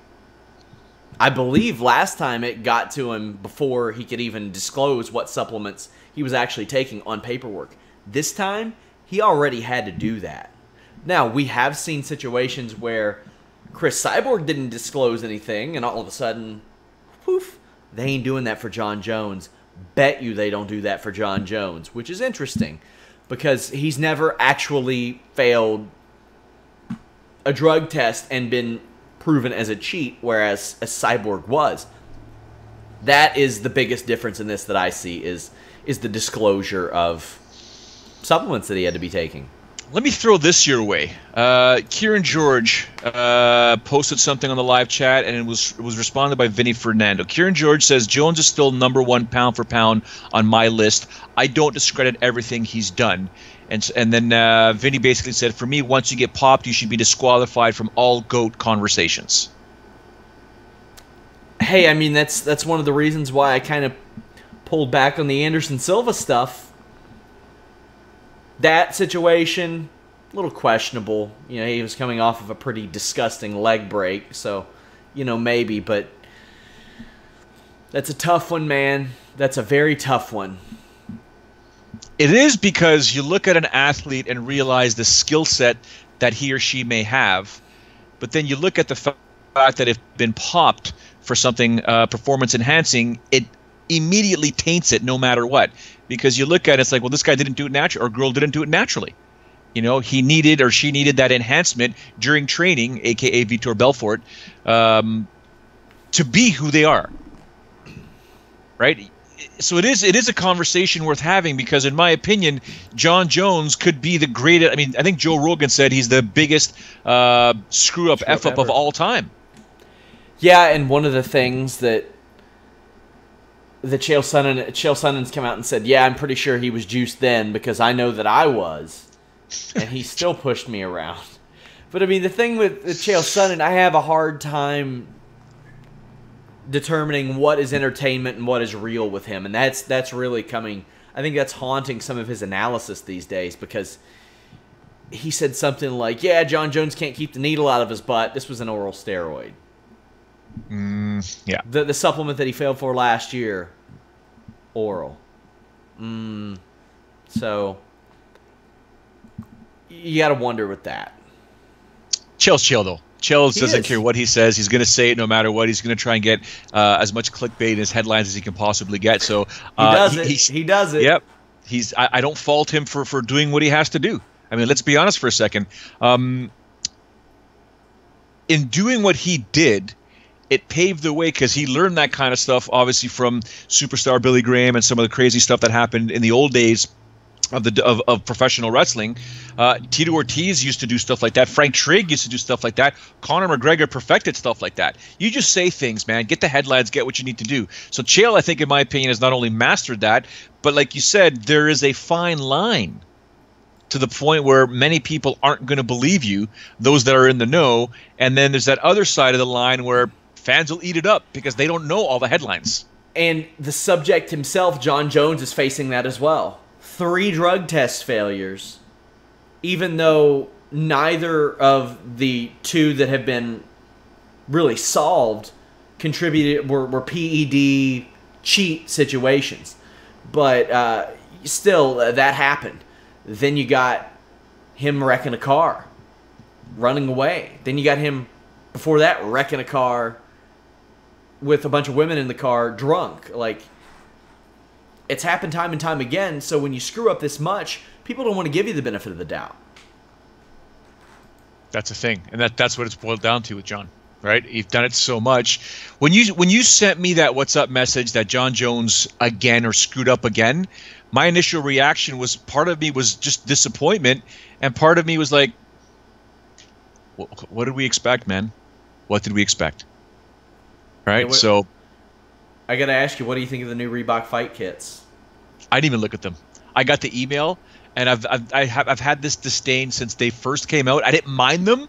I believe last time it got to him before he could even disclose what supplements he was actually taking on paperwork. This time, he already had to do that. Now, we have seen situations where Chris Cyborg didn't disclose anything, and all of a sudden, poof, they ain't doing that for John Jones. Bet you they don't do that for John Jones, which is interesting, because he's never actually failed a drug test and been proven as a cheat, whereas a Cyborg was. That is the biggest difference in this that I see, is the disclosure of supplements that he had to be taking. Let me throw this your way. Kieran George posted something on the live chat, and it was responded by Vinny Fernando. Kieran George says, Jones is still #1 pound for pound on my list. I don't discredit everything he's done. And then Vinny basically said, for me, once you get popped, you should be disqualified from all GOAT conversations. Hey, I mean, that's one of the reasons why I kind of pulled back on the Anderson Silva stuff. that situation, a little questionable. You know, he was coming off of a pretty disgusting leg break, so, you know, maybe. But that's a tough one, man. That's a very tough one. It is, because you look at an athlete and realize the skill set that he or she may have, but then you look at the fact that if been popped for something performance enhancing, it immediately taints it no matter what. Because you look at it, it's like, well, this guy didn't do it naturally, or girl didn't do it naturally. You know, he needed or she needed that enhancement during training, aka Vitor Belfort, to be who they are. Right? So it is a conversation worth having, because in my opinion, Jon Jones could be the greatest. I mean, I think Joe Rogan said he's the biggest screw-up F-up of all time. Yeah, and one of the things that the Chael Sonnen's come out and said, yeah, I'm pretty sure he was juiced then, because I know that I was, and he still pushed me around. But I mean, the thing with Chael Sonnen, I have a hard time determining what is entertainment and what is real with him, and that's really coming. I think that's haunting some of his analysis these days, because he said something like, yeah, Jon Jones can't keep the needle out of his butt. This was an oral steroid. Yeah. The supplement that he failed for last year, oral. So you got to wonder with that. Chael's chill, though. Chael doesn't care what he says. He's going to say it no matter what. He's going to try and get as much clickbait in his headlines as he can possibly get. So he does it. Yep. I don't fault him for doing what he has to do. I mean, let's be honest for a second. In doing what he did, it paved the way, because he learned that kind of stuff, obviously, from superstar Billy Graham and some of the crazy stuff that happened in the old days of professional wrestling. Tito Ortiz used to do stuff like that. Frank Trigg used to do stuff like that. Conor McGregor perfected stuff like that. You just say things, man. Get the headlines. Get what you need to do. So Chael, I think, in my opinion, has not only mastered that, but like you said, there is a fine line to the point where many people aren't going to believe you, those that are in the know. And then there's that other side of the line where fans will eat it up because they don't know all the headlines. And the subject himself, Jon Jones, is facing that as well. 3 drug test failures, even though neither of the 2 that have been really solved were PED cheat situations. But still, that happened. Then you got him wrecking a car, running away. Then you got him, before that, wrecking a car with a bunch of women in the car, drunk. Like, it's happened time and time again, so when you screw up this much, people don't want to give you the benefit of the doubt. That's the thing, and that's what it's boiled down to with Jon, right? You've done it so much. When you sent me that WhatsApp message that Jon Jones again or screwed up again, my initial reaction was, part of me was just disappointment, and part of me was like, what did we expect, man? What did we expect? Right? Yeah, so I got to ask you, what do you think of the new Reebok fight kits? I didn't even look at them. I got the email, and I've had this disdain since they first came out. I didn't mind them,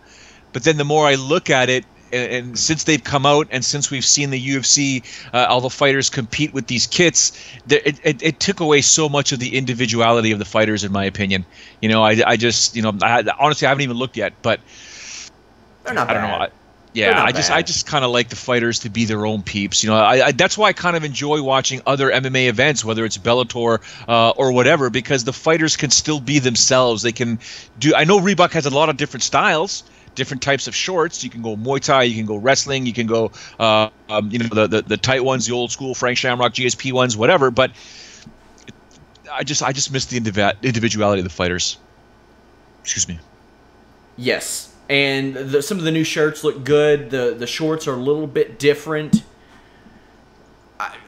but then the more I look at it, and since they've come out, and since we've seen the UFC, all the fighters compete with these kits, it took away so much of the individuality of the fighters, in my opinion. You know, I just, you know, honestly, I haven't even looked yet, but they're not bad. I don't know. Yeah, I just kind of like the fighters to be their own peeps. You know, that's why I kind of enjoy watching other MMA events, whether it's Bellator or whatever, because the fighters can still be themselves. They can do. I know Reebok has a lot of different styles, different types of shorts. You can go Muay Thai, you can go wrestling, you can go, you know, the tight ones, the old school Frank Shamrock GSP ones, whatever. But I just miss the individuality of the fighters. Excuse me. Yes. And some of the new shirts look good. The shorts are a little bit different.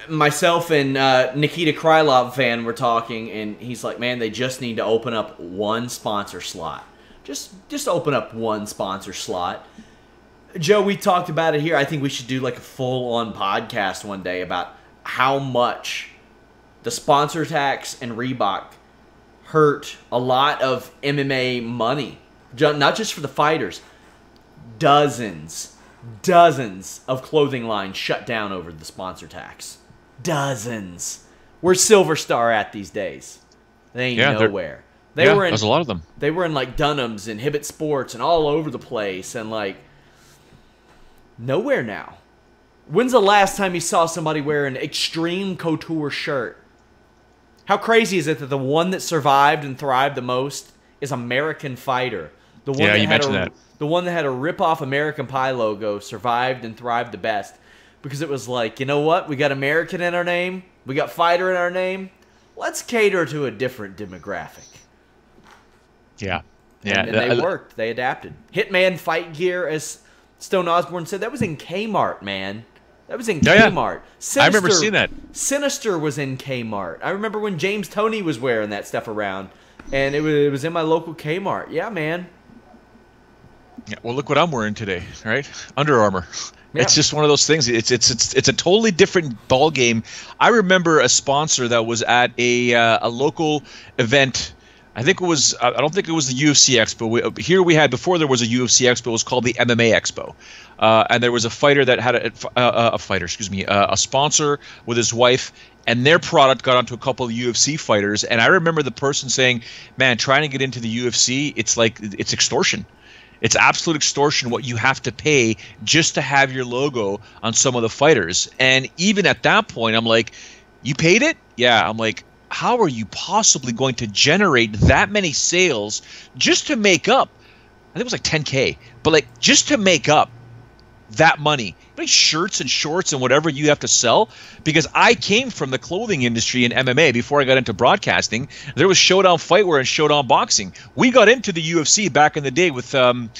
Myself and Nikita Krylov fan were talking, and he's like, man, they just need to open up one sponsor slot. Just open up one sponsor slot. Joe, we talked about it here. I think we should do like a full-on podcast one day about how much the sponsor tax and Reebok hurt a lot of MMA money. Not just for the fighters. Dozens of clothing lines shut down over the sponsor tax. Dozens. Where's Silver Star at these days? They ain't nowhere. There's a lot of them. They were in like Dunham's and Hibbett Sports and all over the place, and like nowhere now. When's the last time you saw somebody wear an Extreme Couture shirt? How crazy is it that the one that survived and thrived the most is American Fighter? The one you mentioned that. The one that had a rip-off American Pie logo survived and thrived the best because it was like, you know what? We got American in our name. We got Fighter in our name. Let's cater to a different demographic. Yeah. And they worked. They adapted. Hitman Fight Gear, as Stone Osborne said, that was in Kmart, man. That was in Kmart. Sinister, I remember seeing that. Sinister was in Kmart. I remember when James Toney was wearing that stuff around, and it was in my local Kmart. Yeah, man. Yeah, well, look what I'm wearing today, right? Under Armour. Yeah. It's just one of those things. It's a totally different ball game. I remember a sponsor that was at a local event. I think it was. I don't think it was the UFC Expo. Here we had, before there was a UFC Expo, it was called the MMA Expo, and there was a fighter that had a sponsor with his wife, and their product got onto a couple of UFC fighters. And I remember the person saying, "Man, trying to get into the UFC, it's extortion. It's absolute extortion what you have to pay just to have your logo on some of the fighters." And even at that point, I'm like, "You paid it?" Yeah, I'm like, how are you possibly going to generate that many sales just to make up, I think it was like 10K, but like just to make up that money, like shirts and shorts and whatever you have to sell? Because I came from the clothing industry in MMA before I got into broadcasting. There was Showdown Fightwear and Showdown Boxing. We got into the UFC back in the day with when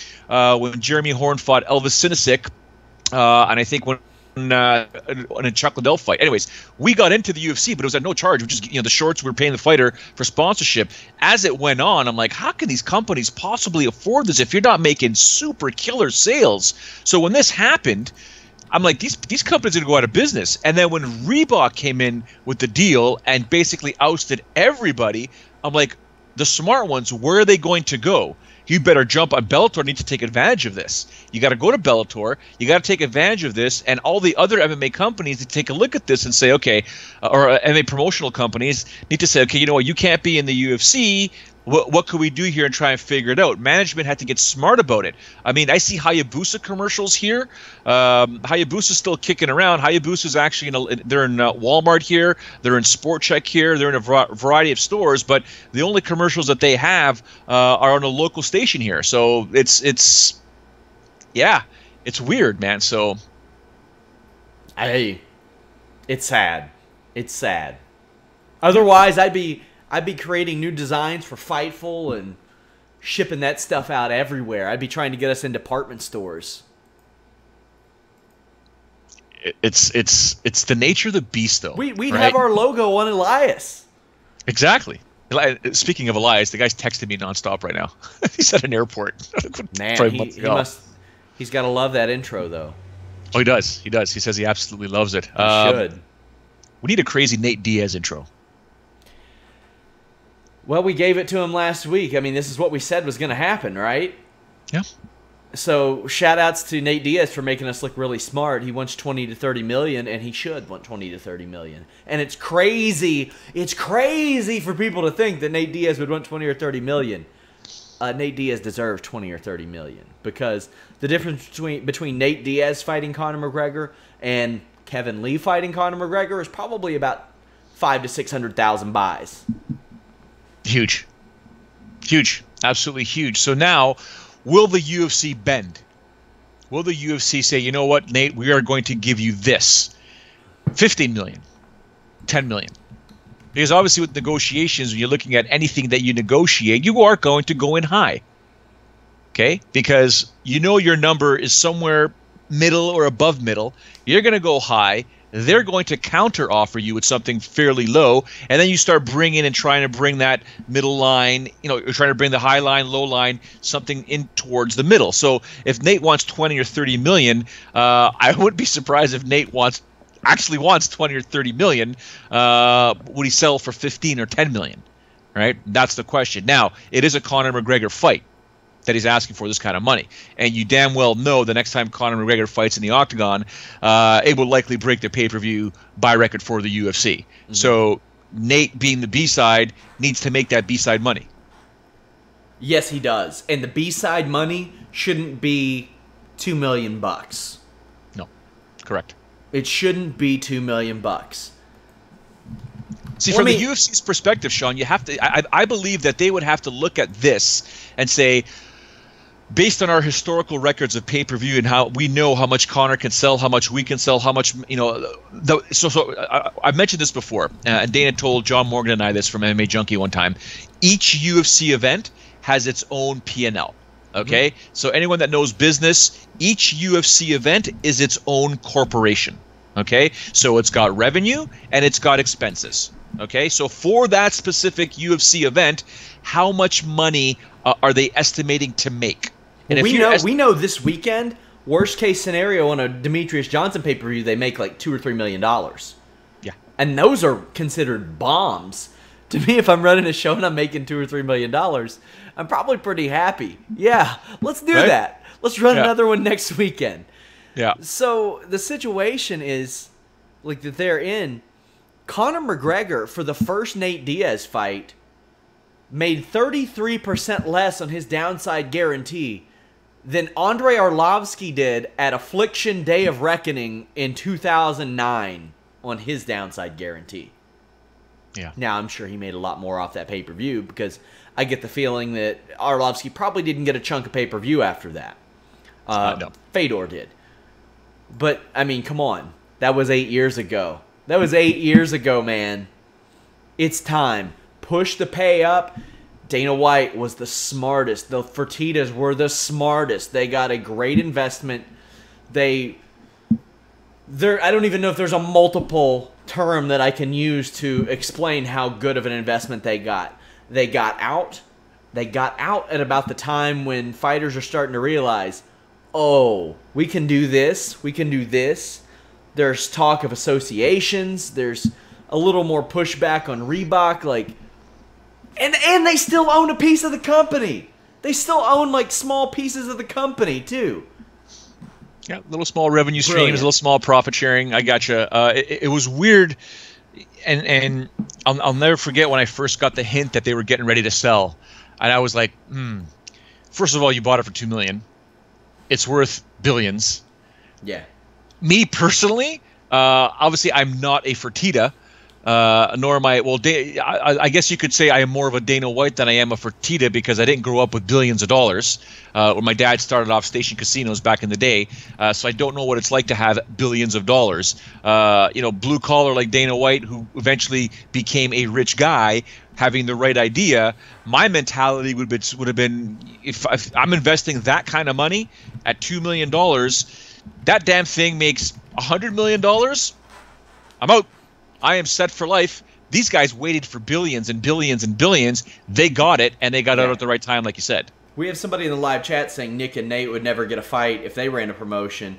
Jeremy Horn fought Elvis Sinisic, and I think when in a Chuck Liddell fight. Anyways, we got into the UFC, but it was at no charge. We just, the shorts, we were paying the fighter for sponsorship. As it went on, I'm like, how can these companies possibly afford this if you're not making super killer sales? So when this happened, I'm like, these companies are going to go out of business. And then when Reebok came in with the deal and basically ousted everybody, I'm like, the smart ones, where are they going to go? You better jump on Bellator. Need to take advantage of this. You got to go to Bellator. You got to take advantage of this, and all the other MMA companies need to take a look at this and say, okay, or MMA promotional companies need to say, okay, you know what, you can't be in the UFC. What could we do here and try and figure it out? Management had to get smart about it. I mean, I see Hayabusa commercials here. Hayabusa's still kicking around. Hayabusa's actually they're in Walmart here. They're in Sport Check here. They're in a variety of stores. But the only commercials that they have are on a local station here. So it's weird, man. So, it's sad. It's sad. Otherwise, I'd be creating new designs for Fightful and shipping that stuff out everywhere. I'd be trying to get us in department stores. It's the nature of the beast, though. We'd right? have our logo on Elias. Exactly. Speaking of Elias, the guy's texting me nonstop right now. He's at an airport. Man, he's got to love that intro, though. Oh, he does. He does. He says he absolutely loves it. He should. We need a crazy Nate Diaz intro. Well, we gave it to him last week. I mean, this is what we said was going to happen, right? Yeah. So, shout-outs to Nate Diaz for making us look really smart. He wants 20 to 30 million, and he should want 20 to 30 million. And it's crazy. It's crazy for people to think that Nate Diaz would want 20 or 30 million. Nate Diaz deserves 20 or 30 million because the difference between Nate Diaz fighting Conor McGregor and Kevin Lee fighting Conor McGregor is probably about 500,000 to 600,000 buys. Huge. Absolutely huge. So now, will the UFC bend? Will the UFC say, you know what, Nate, we are going to give you this? 15 million, 10 million. Because obviously with negotiations, when you're looking at anything that you negotiate, you are going to go in high. Okay? Because you know your number is somewhere middle or above middle. You're going to go high. They're going to counter offer you with something fairly low, and then you start bringing and trying to bring that middle line, you're trying to bring the high line, low line, something in towards the middle. So if Nate wants 20 or 30 million, I wouldn't be surprised if Nate actually wants 20 or 30 million. Would he sell for 15 or 10 million? Right? That's the question. Now, it is a Conor McGregor fight that he's asking for this kind of money. And you damn well know the next time Conor McGregor fights in the octagon, it will likely break the pay-per-view buy record for the UFC. Mm-hmm. So Nate, being the B-side, needs to make that B-side money. Yes, he does. And the B-side money shouldn't be $2 million. No, correct. It shouldn't be $2 million. See, from the UFC's perspective, Sean, you have to. I believe that they would have to look at this and say, based on our historical records of pay-per-view and how we know how much Conor can sell, how much we can sell, how much, you know, I've mentioned this before, and Dana told John Morgan and I this from MMA Junkie one time. Each UFC event has its own P&L. Okay, so anyone that knows business, each UFC event is its own corporation. Okay, so it's got revenue and it's got expenses. Okay, so for that specific UFC event, how much money are they estimating to make? And well, we know this weekend, worst case scenario on a Demetrius Johnson pay-per-view, they make like $2 or $3 million. Yeah, and those are considered bombs. To me, if I'm running a show and I'm making $2 or $3 million, I'm probably pretty happy. Yeah, let's do that. Let's run another one next weekend. Yeah. So the situation is like that they're in. Conor McGregor, for the first Nate Diaz fight, made 33% less on his downside guarantee than Andrei Arlovsky did at Affliction Day of Reckoning in 2009 on his downside guarantee. Yeah. Now, I'm sure he made a lot more off that pay-per-view because I get the feeling that Arlovsky probably didn't get a chunk of pay-per-view after that. No. Fedor did. But, I mean, come on. That was 8 years ago. That was 8 years ago, man. It's time. Push the pay up. Dana White was the smartest. The Fertittas were the smartest. They got a great investment. I don't even know if there's a multiple term that I can use to explain how good of an investment they got. They got out at about the time when fighters are starting to realize, oh, we can do this, we can do this. There's talk of associations. There's a little more pushback on Reebok, and they still own a piece of the company. They still own like small pieces of the company too. Yeah, little small revenue streams, little small profit sharing. I gotcha. It was weird, and I'll never forget when I first got the hint that they were getting ready to sell, and I was like, First of all, you bought it for $2 million. It's worth billions. Yeah. Me personally, obviously, I'm not a Fertitta. Nor am I. Well, I guess you could say I am more of a Dana White than I am a Fertitta because I didn't grow up with billions of dollars. Where my dad started off station casinos back in the day, so I don't know what it's like to have billions of dollars. Blue collar like Dana White, who eventually became a rich guy, having the right idea. My mentality would have been if I'm investing that kind of money at $2 million, that damn thing makes $100 million. I'm out. I am set for life. These guys waited for billions and billions and billions. They got it, and they got it out at the right time, like you said. We have somebody in the live chat saying Nick and Nate would never get a fight if they ran a promotion.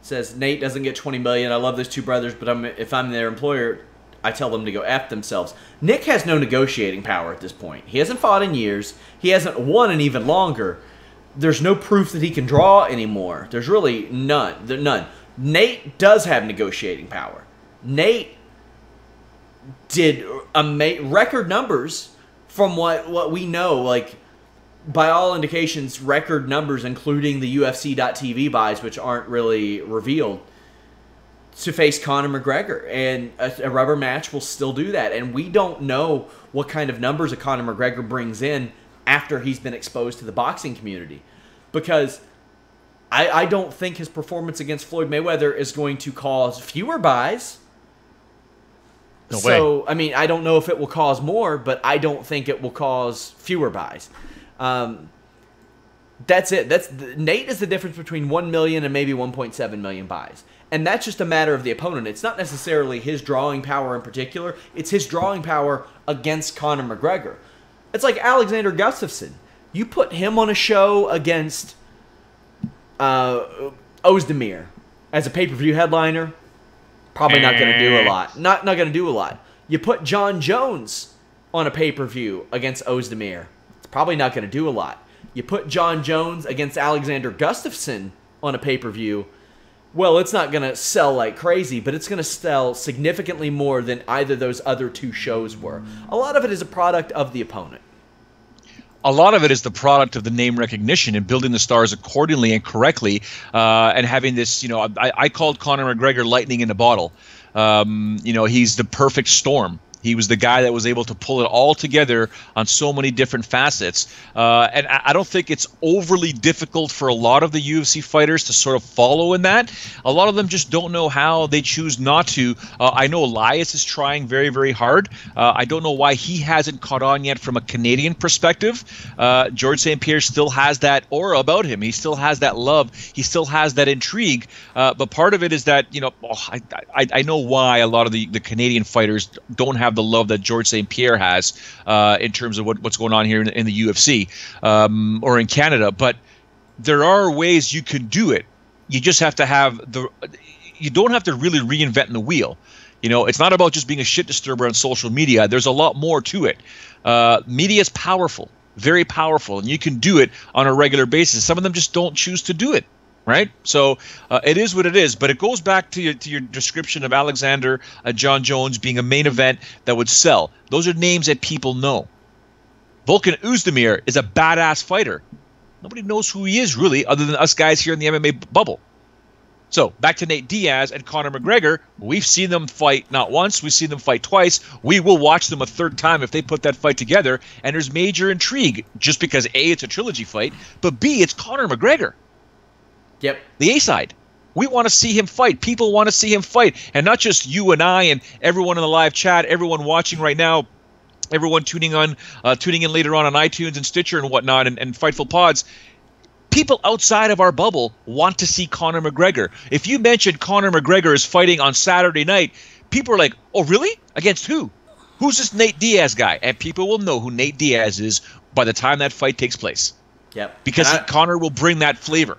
It says Nate doesn't get $20 million. I love those two brothers, but if I'm their employer, I tell them to go F themselves. Nick has no negotiating power at this point. He hasn't fought in years. He hasn't won in even longer. There's no proof that he can draw anymore. There's really none. Nate does have negotiating power. Nate did record numbers from what we know, like by all indications, record numbers, including the UFC.TV buys, which aren't really revealed, to face Conor McGregor. And a rubber match will still do that. And we don't know what kind of numbers a Conor McGregor brings in after he's been exposed to the boxing community. Because I don't think his performance against Floyd Mayweather is going to cause fewer buys. No so, way. I mean, I don't know if it will cause more, but I don't think it will cause fewer buys. That's it. Nate is the difference between 1 million and maybe 1.7 million buys. And that's just a matter of the opponent. It's not necessarily his drawing power in particular. It's his drawing power against Conor McGregor. It's like Alexander Gustafsson. You put him on a show against Ozdemir as a pay-per-view headliner, probably not going to do a lot. Not going to do a lot. You put John Jones on a pay-per-view against Ozdemir, it's probably not going to do a lot. You put John Jones against Alexander Gustafsson on a pay-per-view, well, it's not going to sell like crazy, but it's going to sell significantly more than either those other two shows were. A lot of it is a product of the opponent. a lot of it is the product of the name recognition and building the stars accordingly and correctly, and having this, I called Conor McGregor lightning in a bottle. He's the perfect storm. He was the guy that was able to pull it all together on so many different facets. And I don't think it's overly difficult for a lot of the UFC fighters to sort of follow in that. A lot of them just don't know how. They choose not to. I know Elias is trying very, very hard. I don't know why he hasn't caught on yet from a Canadian perspective. George St. Pierre still has that aura about him. He still has that love. He still has that intrigue. But part of it is that, I know why a lot of the Canadian fighters don't have the love that George St. Pierre has in terms of what's going on here in the UFC or in Canada. But there are ways you can do it. You just have to have you don't have to really reinvent the wheel. It's not about just being a shit disturber on social media. There's a lot more to it. Media is powerful, very powerful, and you can do it on a regular basis. Some of them just don't choose to do it. Right? So it is what it is. But it goes back to your description of Alexander John Jones being a main event that would sell. Those are names that people know. Volkan Oezdemir is a badass fighter. Nobody knows who he is, really, other than us guys here in the MMA bubble. So back to Nate Diaz and Conor McGregor. We've seen them fight not once. We've seen them fight twice. We will watch them a third time if they put that fight together. And there's major intrigue just because, A, it's a trilogy fight, but B, it's Conor McGregor. Yep. The A-side. We want to see him fight. People want to see him fight. And not just you and I and everyone in the live chat, everyone watching right now, everyone tuning in later on iTunes and Stitcher and whatnot and Fightful Pods. People outside of our bubble want to see Conor McGregor. If you mentioned Conor McGregor is fighting on Saturday night, people are like, oh, really? Against who? Who's this Nate Diaz guy? And people will know who Nate Diaz is by the time that fight takes place. Yep. Because Conor will bring that flavor.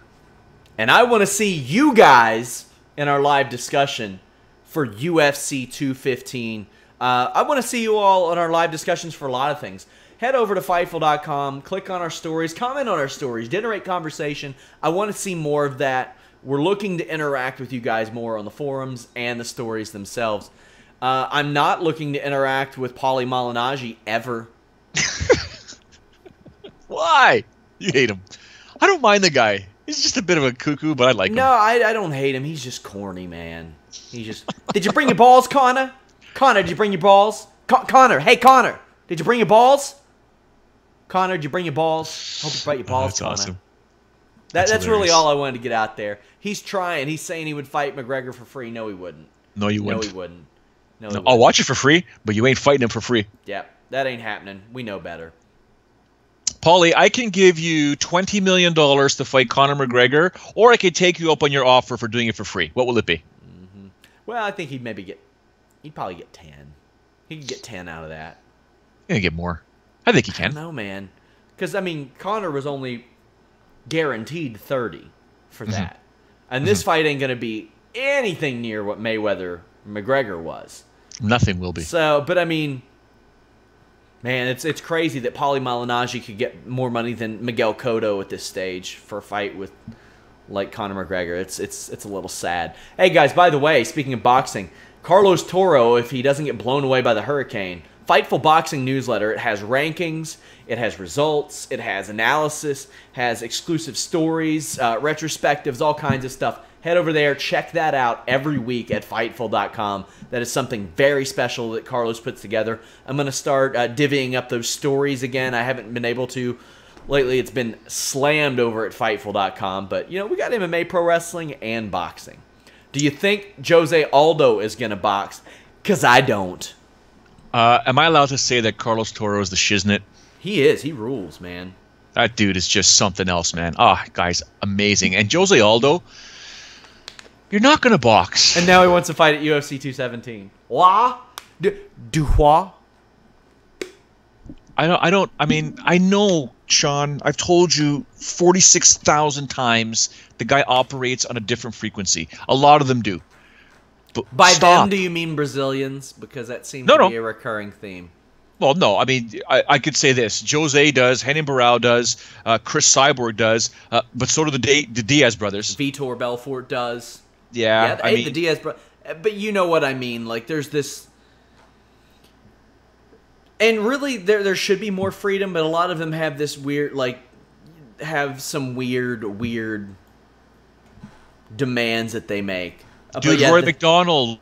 And I want to see you guys in our live discussion for UFC 215. I want to see you all on our live discussions for a lot of things. Head over to Fightful.com, click on our stories, comment on our stories, generate conversation. I want to see more of that. We're looking to interact with you guys more on the forums and the stories themselves. I'm not looking to interact with Paulie Malignaggi ever. Why? You hate him. I don't mind the guy. He's just a bit of a cuckoo, but I like him. No, I don't hate him. He's just corny, man. He's just... Did you bring your balls, Connor? Connor, did you bring your balls? Connor, hey, Connor. Did you bring your balls? Connor, did you bring your balls? Hope you brought your balls, that's Connor. Awesome. That's really all I wanted to get out there. He's trying. He's saying he would fight McGregor for free. No, he wouldn't. No, you wouldn't. No, he wouldn't. No, he no. wouldn't. I'll watch it for free, but you ain't fighting him for free. Yeah, that ain't happening. We know better. Paulie, I can give you $20 million to fight Conor McGregor, or I could take you up on your offer for doing it for free. What will it be? Mm-hmm. Well, I think he'd probably get 10. He could get 10 out of that. He's going to get more. I think he can. I don't know, man. Because, Conor was only guaranteed 30 for that. And this fight ain't going to be anything near what Mayweather-McGregor was. Nothing will be. So, but man, it's crazy that Paulie Malignaggi could get more money than Miguel Cotto at this stage for a fight with Conor McGregor. It's a little sad. Hey guys, by the way, speaking of boxing, Carlos Toro, if he doesn't get blown away by the hurricane, Fightful Boxing newsletter. It has rankings, it has results, it has analysis, has exclusive stories, retrospectives, all kinds of stuff. Head over there, check that out every week at Fightful.com. That is something very special that Carlos puts together. I'm going to start divvying up those stories again. I haven't been able to. Lately, it's been slammed over at Fightful.com. But, we got MMA, pro wrestling, and boxing. Do you think Jose Aldo is going to box? Because I don't. Am I allowed to say that Carlos Toro is the shiznit? He is. He rules, man. That dude is just something else, man. Guys, amazing. And Jose Aldo... You're not going to box. And now he wants to fight at UFC 217. What? Duhua? I know, Sean, I've told you 46,000 times the guy operates on a different frequency. A lot of them do. But by stop. them, do you mean Brazilians? Because that seems to be a recurring theme. Well, no. I could say this. Jose does. Renan Barão does. Chris Cyborg does. But so do the Diaz brothers. Vitor Belfort does. Yeah, the Diaz brothers. But you know what I mean. There's this... And really, there should be more freedom, but a lot of them have this weird, like, have some weird demands that they make. Dude, Rory McDonald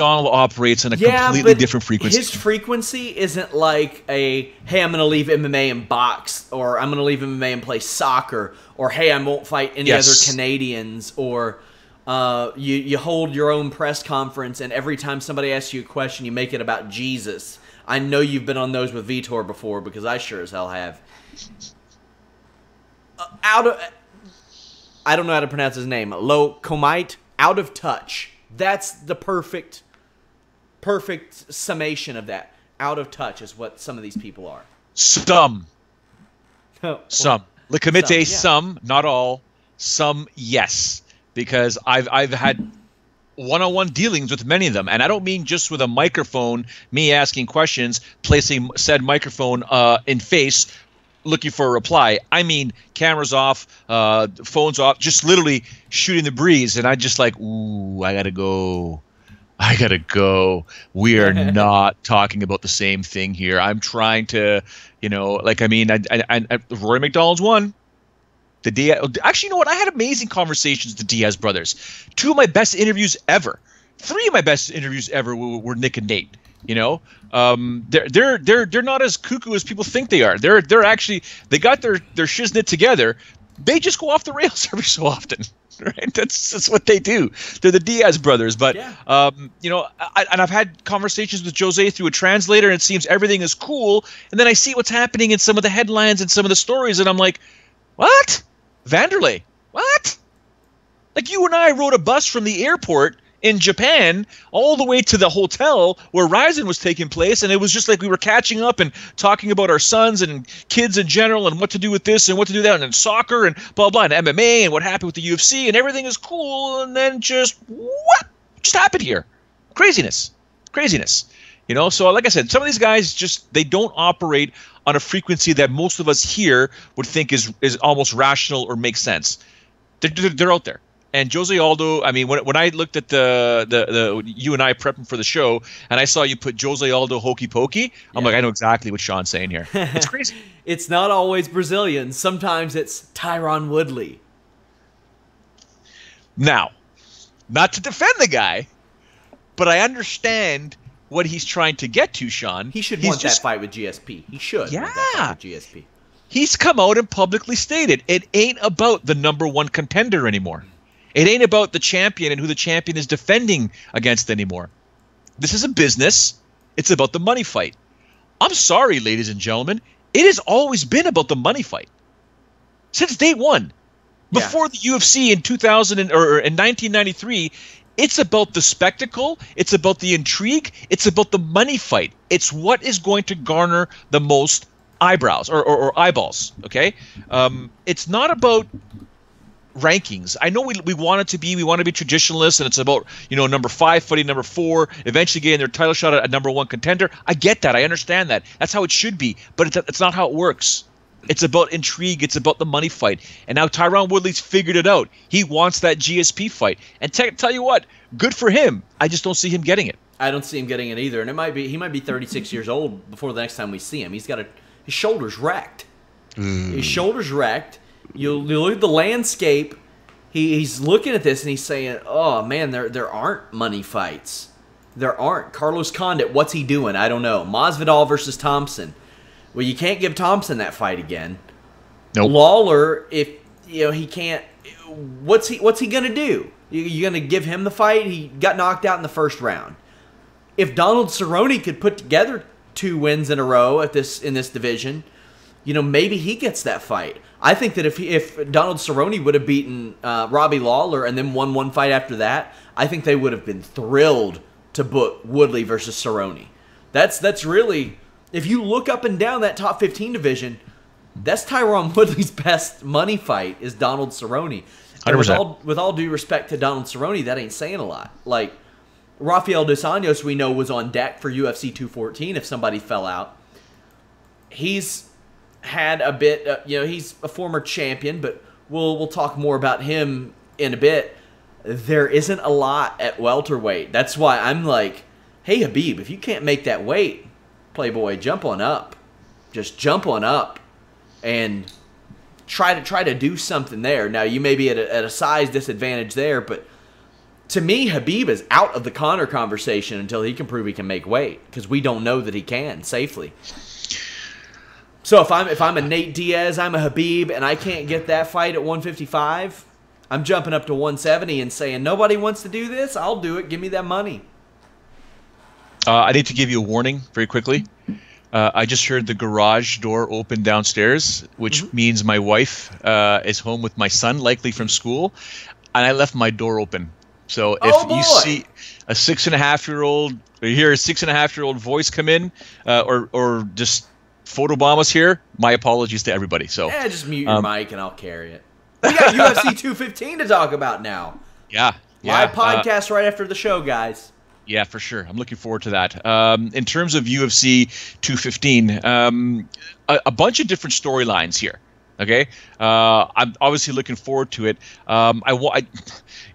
operates on a completely different frequency. His frequency isn't like a, hey, I'm going to leave MMA and box, or I'm going to leave MMA and play soccer, or hey, I won't fight any other Canadians, or you hold your own press conference, and every time somebody asks you a question, you make it about Jesus. I know you've been on those with Vitor before, because I sure as hell have. I don't know how to pronounce his name. Comite, out of touch. That's the perfect summation of that. Out of touch is what some of these people are. Some. Some. Likamite, some, some, not all. Some, yes. Because I've had one-on-one dealings with many of them, and I don't mean just with a microphone, me asking questions, placing said microphone in face, looking for a reply. I mean cameras off, phones off, just literally shooting the breeze, and I just like, ooh, I gotta go. We are not talking about the same thing here. I'm trying to, Rory McDonald's one. The Diaz, actually, you know what? I had amazing conversations with the Diaz brothers. 2 of my best interviews ever. 3 of my best interviews ever were Nick and Nate. They're not as cuckoo as people think they are. They're actually, they got their shiznit together. They just go off the rails every so often. Right? That's what they do. They're the Diaz brothers. But I've had conversations with Jose through a translator, and it seems everything is cool. And then I see what's happening in some of the headlines and some of the stories, and I'm like, what? Vanderlei? What? Like, you and I rode a bus from the airport in Japan all the way to the hotel where Ryzen was taking place, and it was just like we were catching up and talking about our sons and kids in general and what to do with this and what to do that, and then soccer and blah blah and MMA and what happened with the UFC, and everything is cool, and then just what just happened here? Craziness. So like I said, some of these guys just, they don't operate on a frequency that most of us here would think is almost rational or makes sense. They're out there. And Jose Aldo, I mean, when I looked at the you and I prepping for the show, and I saw you put Jose Aldo hokey pokey, I'm like, I know exactly what Sean's saying here. It's crazy. It's not always Brazilian. Sometimes it's Tyron Woodley. Now, not to defend the guy, but I understand what he's trying to get to, Sean. He should want that fight with GSP. He should want that fight with GSP. He's come out and publicly stated it ain't about the #1 contender anymore. It ain't about the champion and who the champion is defending against anymore. This is a business. It's about the money fight. I'm sorry, ladies and gentlemen. It has always been about the money fight. Since day one. Before the UFC in 1993, it's about the spectacle. It's about the intrigue. It's about the money fight. It's what is going to garner the most eyebrows or eyeballs. Okay, it's not about rankings. I know we want it to be. We want to be traditionalists, and it's about number 5 fighting number 4, eventually getting their title shot at #1 contender. I get that. I understand that. That's how it should be. But it's not how it works. It's about intrigue. It's about the money fight. And now Tyron Woodley's figured it out. He wants that GSP fight. And tell you what, good for him. I just don't see him getting it. I don't see him getting it either. And he might be 36 years old before the next time we see him. His shoulder's wrecked. His shoulder's wrecked. You look at the landscape. He's looking at this and he's saying, "Oh man, there aren't money fights. There aren't." Carlos Condit, what's he doing? I don't know. Masvidal versus Thompson. Well, you can't give Thompson that fight again. Nope. Lawler, if he can't, what's he gonna do? You gonna give him the fight? He got knocked out in the first round. If Donald Cerrone could put together 2 wins in a row in this division, maybe he gets that fight. I think that if Donald Cerrone would have beaten Robbie Lawler and then won one fight after that, I think they would have been thrilled to book Woodley versus Cerrone. That's really. If you look up and down that top 15 division, that's Tyron Woodley's best money fight is Donald Cerrone. And with all due respect to Donald Cerrone, that ain't saying a lot. Like, Rafael dos Anjos, we know, was on deck for UFC 214 if somebody fell out. He's had a bit, he's a former champion, but we'll talk more about him in a bit. There isn't a lot at welterweight. That's why I'm like, hey, Habib, if you can't make that weight, Playboy, jump on up. Just jump on up and try to do something there. Now, you may be at a size disadvantage there, but to me, Khabib is out of the Conor conversation until he can prove he can make weight, because we don't know that he can safely. So if I'm a Nate Diaz, I'm a Khabib, and I can't get that fight at 155, I'm jumping up to 170 and saying, nobody wants to do this? I'll do it. Give me that money. I need to give you a warning very quickly. I just heard the garage door open downstairs, which means my wife is home with my son, likely from school, and I left my door open. So if you see a 6.5-year-old, or you hear a 6.5-year-old voice come in, or just photobomb us here, my apologies to everybody. So just mute your mic and I'll carry it. We got UFC 215 to talk about now. Yeah. Live podcast right after the show, guys. Yeah, for sure. I'm looking forward to that. In terms of UFC 215, a bunch of different storylines here. Okay, I'm obviously looking forward to it.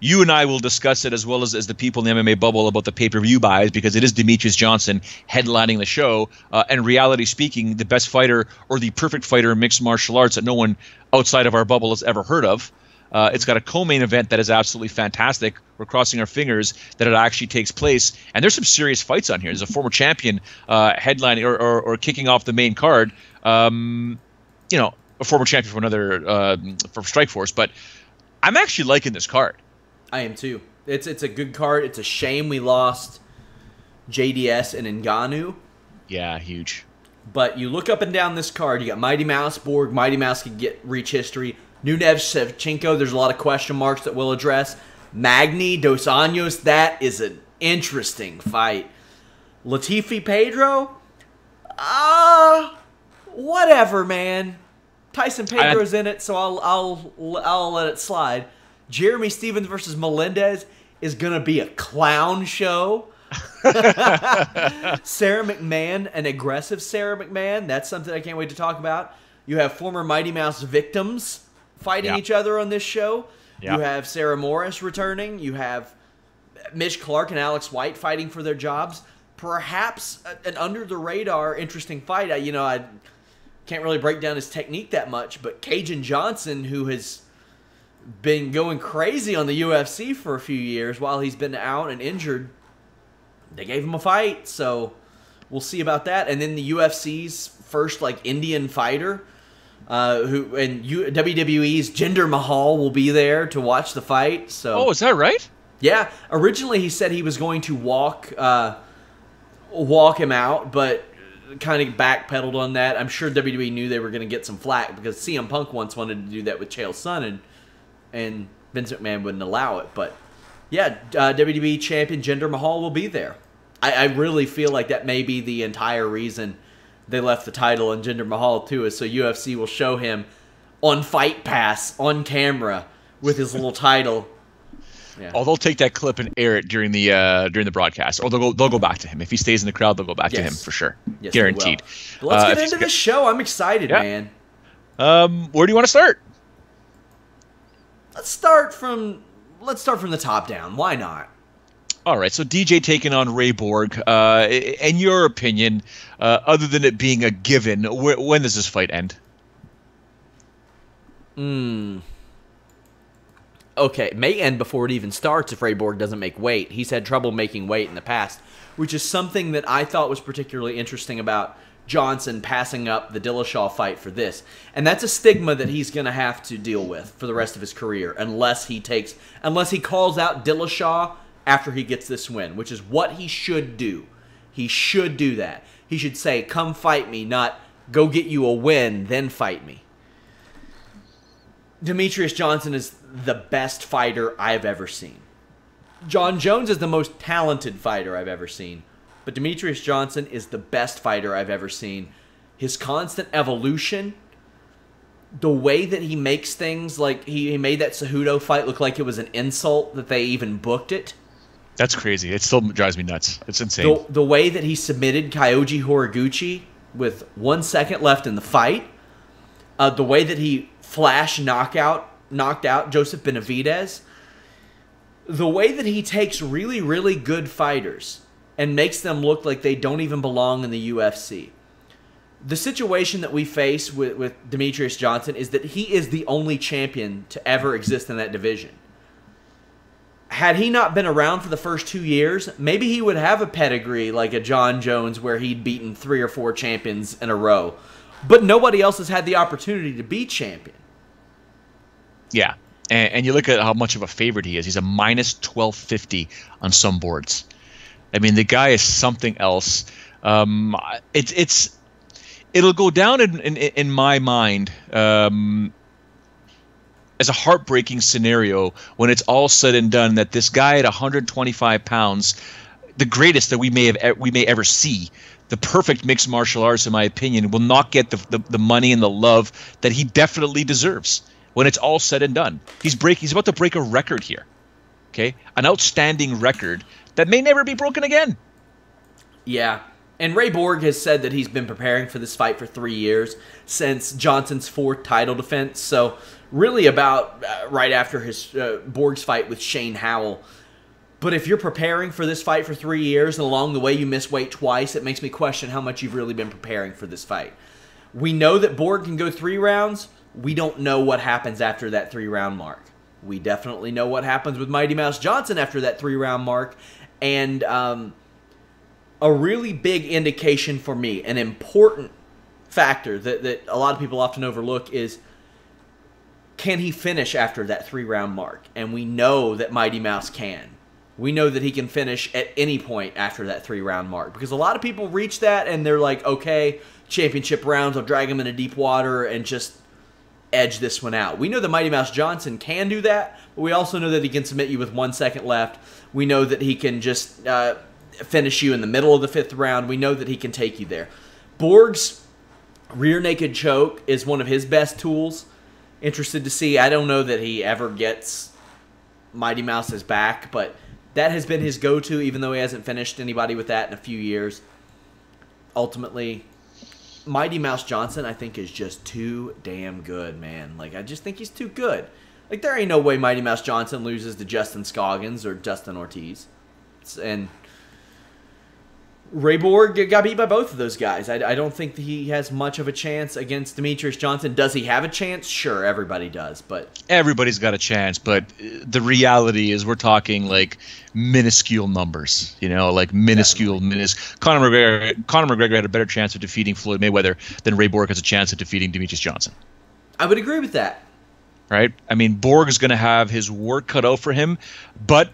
You and I will discuss it, as well as the people in the MMA bubble, about the pay-per-view buys, because it is Demetrius Johnson headlining the show. And reality speaking, the best fighter, or the perfect fighter in mixed martial arts that no one outside of our bubble has ever heard of. It's got a co-main event that is absolutely fantastic. We're crossing our fingers that it actually takes place. And there's some serious fights on here. There's a former champion headlining or kicking off the main card. A former champion from another from Strikeforce. But I'm actually liking this card. I am too. It's a good card. It's a shame we lost JDS and Ngannou. Yeah, huge. But you look up and down this card, you got Mighty Mouse, Borg. Mighty Mouse can reach history. Nunev Shevchenko, there's a lot of question marks that we'll address. Magny, Dos Anjos, that is an interesting fight. Latifi Pedro? Whatever, man. Tyson Pedro's in it, so I'll let it slide. Jeremy Stevens versus Melendez is going to be a clown show. Sarah McMahon, an aggressive Sarah McMahon. That's something I can't wait to talk about. You have former Mighty Mouse victims fighting each other on this show. You have Sarah Morris returning. You have Mitch Clark and Alex White fighting for their jobs. Perhaps an under-the-radar interesting fight. I can't really break down his technique that much, but Cajun Johnson, who has been going crazy on the UFC for a few years while he's been out and injured, they gave him a fight, so we'll see about that. And then the UFC's first Indian fighter, WWE's Jinder Mahal will be there to watch the fight. So is that right? Yeah. Originally he said he was going to walk him out, but kind of backpedaled on that. I'm sure WWE knew they were going to get some flack, because CM Punk once wanted to do that with Chael Sonnen, and Vince McMahon wouldn't allow it. But yeah, WWE champion Jinder Mahal will be there. I really feel like that may be the entire reason they left the title on Jinder Mahal too, is so UFC will show him on Fight Pass on camera with his little title. Yeah. Oh, they'll take that clip and air it during the broadcast, or they'll go back to him. If he stays in the crowd, they'll go back to him for sure, guaranteed. But let's get into the show. I'm excited, man. Where do you want to start? Let's start from the top down. Why not? All right, so DJ taking on Ray Borg. In your opinion, other than it being a given, when does this fight end? Okay, it may end before it even starts if Ray Borg doesn't make weight. He's had trouble making weight in the past, which is something that I thought was particularly interesting about Johnson passing up the Dillashaw fight for this. And that's a stigma that he's going to have to deal with for the rest of his career unless he calls out Dillashaw after he gets this win, which is what he should do. He should do that. He should say, come fight me, not go get you a win, then fight me. Demetrius Johnson is the best fighter I've ever seen. John Jones is the most talented fighter I've ever seen. But Demetrius Johnson is the best fighter I've ever seen. His constant evolution, the way that he makes things, like he made that Cejudo fight look like it was an insult that they even booked it. That's crazy. It still drives me nuts. It's insane. The way that he submitted Kyoji Horiguchi with 1 second left in the fight. The way that he knocked out Joseph Benavidez. The way that he takes really, really good fighters and makes them look like they don't even belong in the UFC. The situation that we face with Demetrious Johnson is that he is the only champion to ever exist in that division. Had he not been around for the first 2 years, maybe he would have a pedigree like a John Jones where he'd beaten 3 or 4 champions in a row. But nobody else has had the opportunity to be champion. Yeah, and you look at how much of a favorite he is. He's a minus 1250 on some boards. I mean, the guy is something else. It'll go down in my mind as a heartbreaking scenario when it's all said and done that this guy at 125 pounds, the greatest that we may ever see, the perfect mixed martial arts, in my opinion, will not get the money and the love that he definitely deserves when it's all said and done. He's about to break a record here, okay? An outstanding record that may never be broken again. Yeah. And Ray Borg has said that he's been preparing for this fight for 3 years, since Johnson's 4th title defense. So really about right after his Borg's fight with Shane Howell. But if you're preparing for this fight for 3 years and along the way you miss weight twice, it makes me question how much you've really been preparing for this fight. We know that Borg can go 3 rounds. We don't know what happens after that 3-round mark. We definitely know what happens with Mighty Mouse Johnson after that 3-round mark. And a really big indication for me, an important factor that a lot of people often overlook is, can he finish after that 3-round mark? And we know that Mighty Mouse can. We know that he can finish at any point after that 3-round mark. Because a lot of people reach that and they're like, okay, championship rounds, I'll drag him into deep water and just edge this one out. We know that Mighty Mouse Johnson can do that, but we also know that he can submit you with 1 second left. We know that he can just finish you in the middle of the 5th round. We know that he can take you there. Borg's rear naked choke is one of his best tools. Interested to see. I don't know that he ever gets Mighty Mouse's back, but that has been his go-to, even though he hasn't finished anybody with that in a few years. Ultimately, Mighty Mouse Johnson, I think, is just too damn good, man. Like, I just think he's too good. Like, there ain't no way Mighty Mouse Johnson loses to Justin Scoggins or Dustin Ortiz. And Ray Borg got beat by both of those guys. I don't think that he has much of a chance against Demetrious Johnson. Does he have a chance? Sure, everybody does. But everybody's got a chance, but the reality is we're talking like minuscule numbers, like minuscule. Conor McGregor had a better chance of defeating Floyd Mayweather than Ray Borg has a chance of defeating Demetrious Johnson. I would agree with that. Right? I mean, Borg is going to have his work cut out for him, but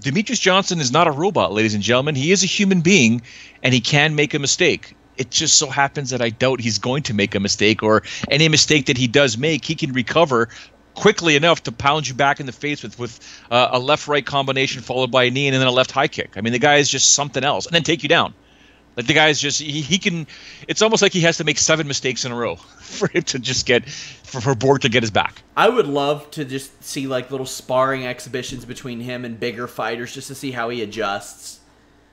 Demetrious Johnson is not a robot, ladies and gentlemen. He is a human being, and he can make a mistake. It just so happens that I doubt he's going to make a mistake, or any mistake that he does make, he can recover quickly enough to pound you back in the face with a left-right combination followed by a knee and then a left high kick. I mean, the guy is just something else, and then take you down. Like, the guy's just, he can, it's almost like he has to make 7 mistakes in a row for him to just for Borg to get his back. I would love to just see, like, little sparring exhibitions between him and bigger fighters just to see how he adjusts.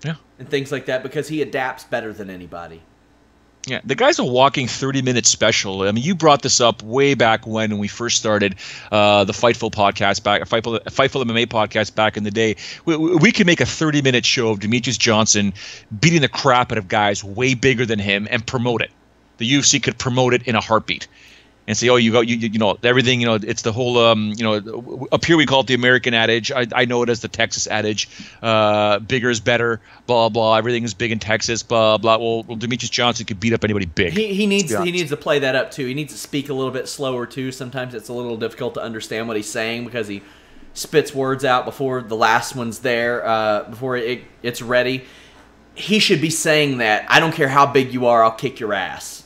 Yeah. And things like that, because he adapts better than anybody. Yeah, the guy's a walking 30-minute special. I mean, you brought this up way back when we first started the Fightful podcast, Fightful MMA podcast back in the day. We could make a 30-minute show of Demetrious Johnson beating the crap out of guys way bigger than him and promote it. The UFC could promote it in a heartbeat and say, oh, you know everything, it's the whole up here we call it the American adage. I know it as the Texas adage, bigger is better, blah blah, everything is big in Texas, blah blah. Well, Demetrious Johnson could beat up anybody big. He needs to play that up too. He needs to speak a little bit slower too. Sometimes it's a little difficult to understand what he's saying because he spits words out before the last one's there, before it's ready. He should be saying that, I don't care how big you are, I'll kick your ass.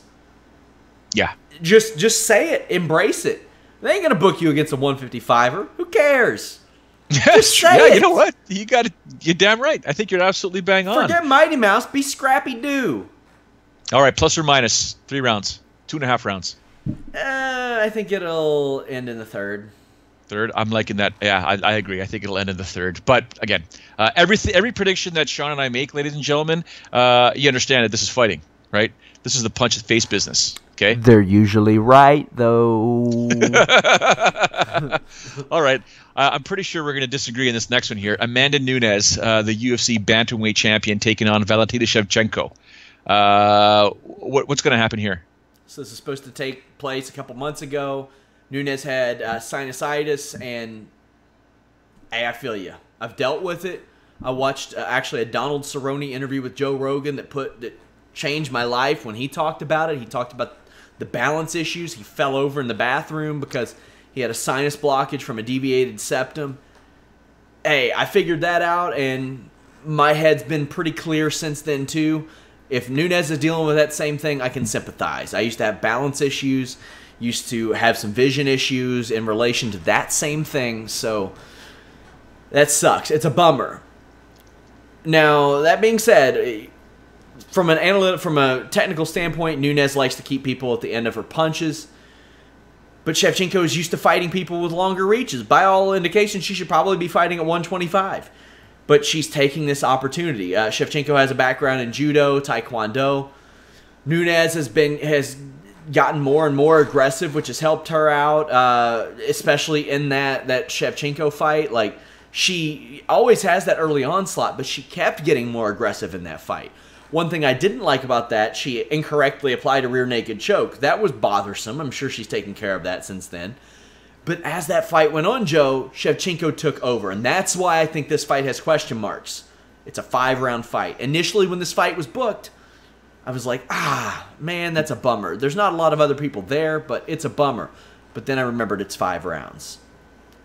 Yeah. Just say it. Embrace it. They ain't going to book you against a 155er. Who cares? Just say it. You know what? You're damn right. I think you're absolutely bang on. Forget Mighty Mouse. Be Scrappy-Doo. All right, plus or minus 3 rounds. 2.5 rounds. I think it'll end in the third. Third? I'm liking that. Yeah, I agree. I think it'll end in the third. But, again, every prediction that Sean and I make, ladies and gentlemen, you understand that this is fighting, right? This is the punch-face business. Okay. They're usually right, though. All right. I'm pretty sure we're going to disagree in this next one here. Amanda Nunes, the UFC bantamweight champion, taking on Valentina Shevchenko. What's going to happen here? So this is supposed to take place a couple months ago. Nunes had sinusitis, and hey, I feel you. I've dealt with it. I watched actually a Donald Cerrone interview with Joe Rogan that changed my life when he talked about it. He talked about the balance issues. He fell over in the bathroom because he had a sinus blockage from a deviated septum. Hey, I figured that out, and my head's been pretty clear since then too. If Nunes is dealing with that same thing, I can sympathize. I used to have balance issues, used to have some vision issues in relation to that same thing, so that sucks. It's a bummer. Now, that being said, from a technical standpoint, Nunes likes to keep people at the end of her punches. But Shevchenko is used to fighting people with longer reaches. By all indications, she should probably be fighting at 125. But she's taking this opportunity. Shevchenko has a background in judo, taekwondo. Nunes has gotten more and more aggressive, which has helped her out, especially in that Shevchenko fight. Like, she always has that early onslaught, but she kept getting more aggressive in that fight. One thing I didn't like about that, she incorrectly applied a rear naked choke. That was bothersome. I'm sure she's taken care of that since then. But as that fight went on, Joe, Shevchenko took over. And that's why I think this fight has question marks. It's a 5-round fight. Initially, when this fight was booked, I was like, man, that's a bummer. There's not a lot of other people there, but it's a bummer. But then I remembered it's 5 rounds.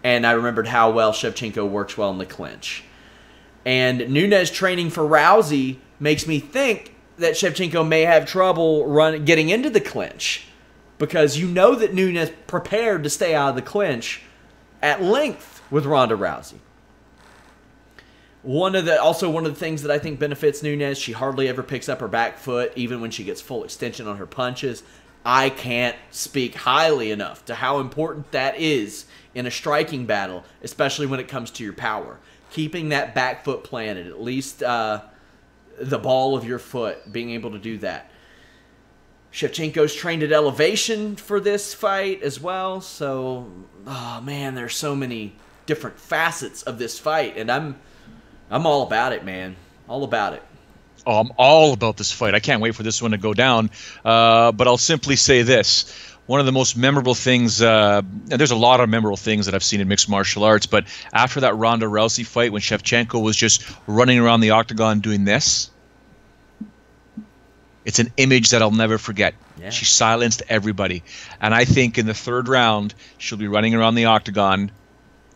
And I remembered how well Shevchenko works well in the clinch. And Nunes training for Rousey makes me think that Shevchenko may have trouble getting into the clinch, because you know that Nunes prepared to stay out of the clinch at length with Ronda Rousey. One of the things that I think benefits Nunes, she hardly ever picks up her back foot, even when she gets full extension on her punches. I can't speak highly enough to how important that is in a striking battle, especially when it comes to your power. Keeping that back foot planted, at least the ball of your foot, being able to do that. Shevchenko's trained at elevation for this fight as well, so, oh man, there's so many different facets of this fight, and I'm all about it, man. All about it. Oh, I'm all about this fight. I can't wait for this one to go down. But I'll simply say this. One of the most memorable things, and there's a lot of memorable things that I've seen in mixed martial arts, but after that Ronda Rousey fight, when Shevchenko was just running around the octagon doing this, it's an image that I'll never forget. Yeah. She silenced everybody. And I think in the 3rd round, she'll be running around the octagon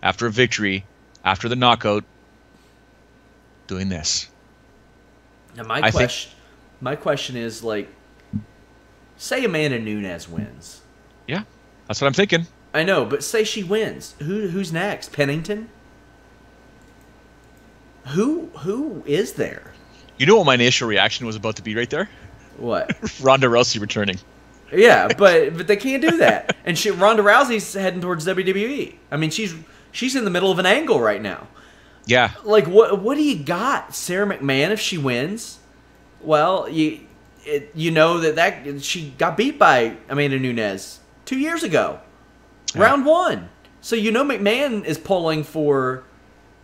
after a victory, after the knockout, doing this. Now my question is, like, say Amanda Nunes wins. Yeah, that's what I'm thinking. I know, but say she wins. Who's next? Pennington? Who is there? You know what my initial reaction was about to be right there? What? Ronda Rousey returning. Yeah, but they can't do that. And Ronda Rousey's heading towards WWE. I mean, she's in the middle of an angle right now. Yeah. Like, what do you got? Sarah McMahon, if she wins, well, you know that she got beat by Amanda Nunes 2 years ago, round 1. So you know McMahon is pulling for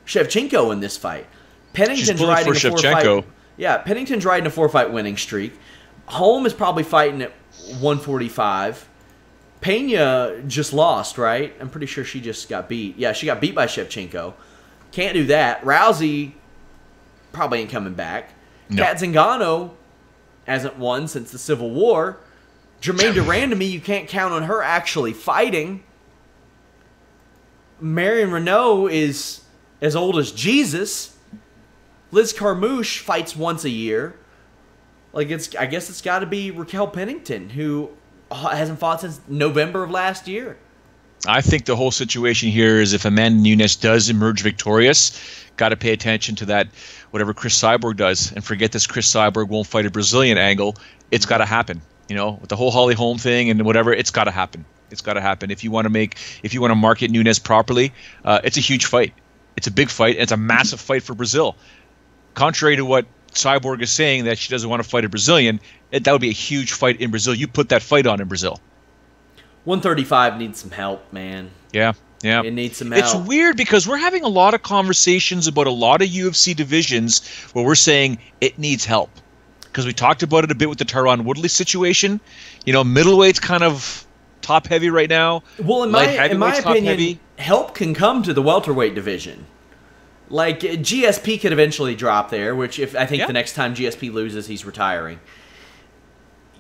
Shevchenko in this fight. Pennington's riding a 4-fight. Yeah, Pennington's riding a 4-fight winning streak. Holm is probably fighting at 145. Pena just lost, right? I'm pretty sure she just got beat. Yeah, she got beat by Shevchenko. Can't do that. Rousey probably ain't coming back. No. Kat Zingano hasn't won since the Civil War. Jermaine Durand, to me, you can't count on her actually fighting. Marion Renault is as old as Jesus. Liz Carmouche fights once a year. Like, I guess it's got to be Raquel Pennington, who hasn't fought since November of last year. I think the whole situation here is if Amanda Nunes does emerge victorious, got to pay attention to that, whatever Chris Cyborg does, and forget this Chris Cyborg won't fight a Brazilian angle. It's got to happen. You know, with the whole Holly Holm thing and whatever, it's got to happen. It's got to happen. If you want to market Nunes properly, it's a huge fight. It's a big fight. And it's a massive fight for Brazil. Contrary to what Cyborg is saying, that she doesn't want to fight a Brazilian, that would be a huge fight in Brazil. You put that fight on in Brazil. 135 needs some help, man. Yeah. Yeah. It needs some help. It's weird because we're having a lot of conversations about a lot of UFC divisions where we're saying it needs help. Because we talked about it a bit with the Tyron Woodley situation. You know, middleweight's kind of top heavy right now. Well, in my opinion, help can come to the welterweight division. Like, GSP could eventually drop there, which I think the next time GSP loses, he's retiring.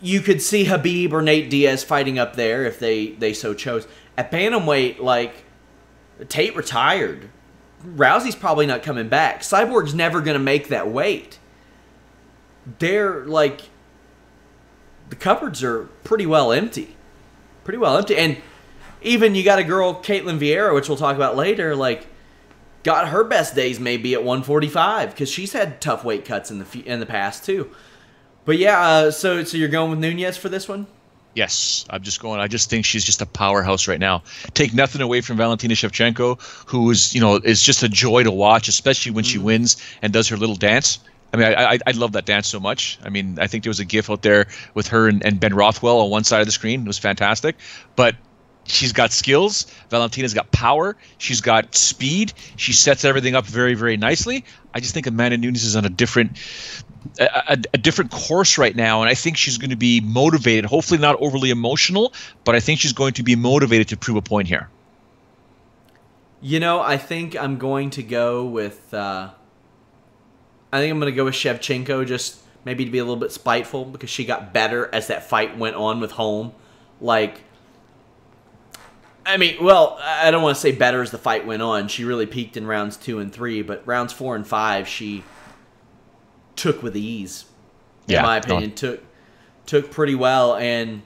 You could see Khabib or Nate Diaz fighting up there if they so chose. At bantamweight, like, Tate retired. Rousey's probably not coming back. Cyborg's never going to make that weight. They're, like, the cupboards are pretty well empty. Pretty well empty. And even you got a girl, Caitlin Vieira, which we'll talk about later, like, got her best days maybe at 145 because she's had tough weight cuts in the past, too. But, yeah, so you're going with Nunes for this one? Yes, I'm just going. I just think she's just a powerhouse right now. Take nothing away from Valentina Shevchenko, who is just a joy to watch, especially when she wins and does her little dance. I mean, I love that dance so much. I mean, I think there was a GIF out there with her and Ben Rothwell on one side of the screen. It was fantastic. But she's got skills. Valentina's got power. She's got speed. She sets everything up very, very nicely. I just think Amanda Nunes is on a different course right now, and I think she's going to be motivated. Hopefully not overly emotional, but I think she's going to be motivated to prove a point here. You know, I think I'm going to go with Shevchenko, just maybe to be a little bit spiteful, because she got better as that fight went on with Holm. Like, I mean, well, I don't want to say better as the fight went on. She really peaked in rounds 2 and 3, but rounds 4 and 5, she took with ease. In my opinion, took pretty well, and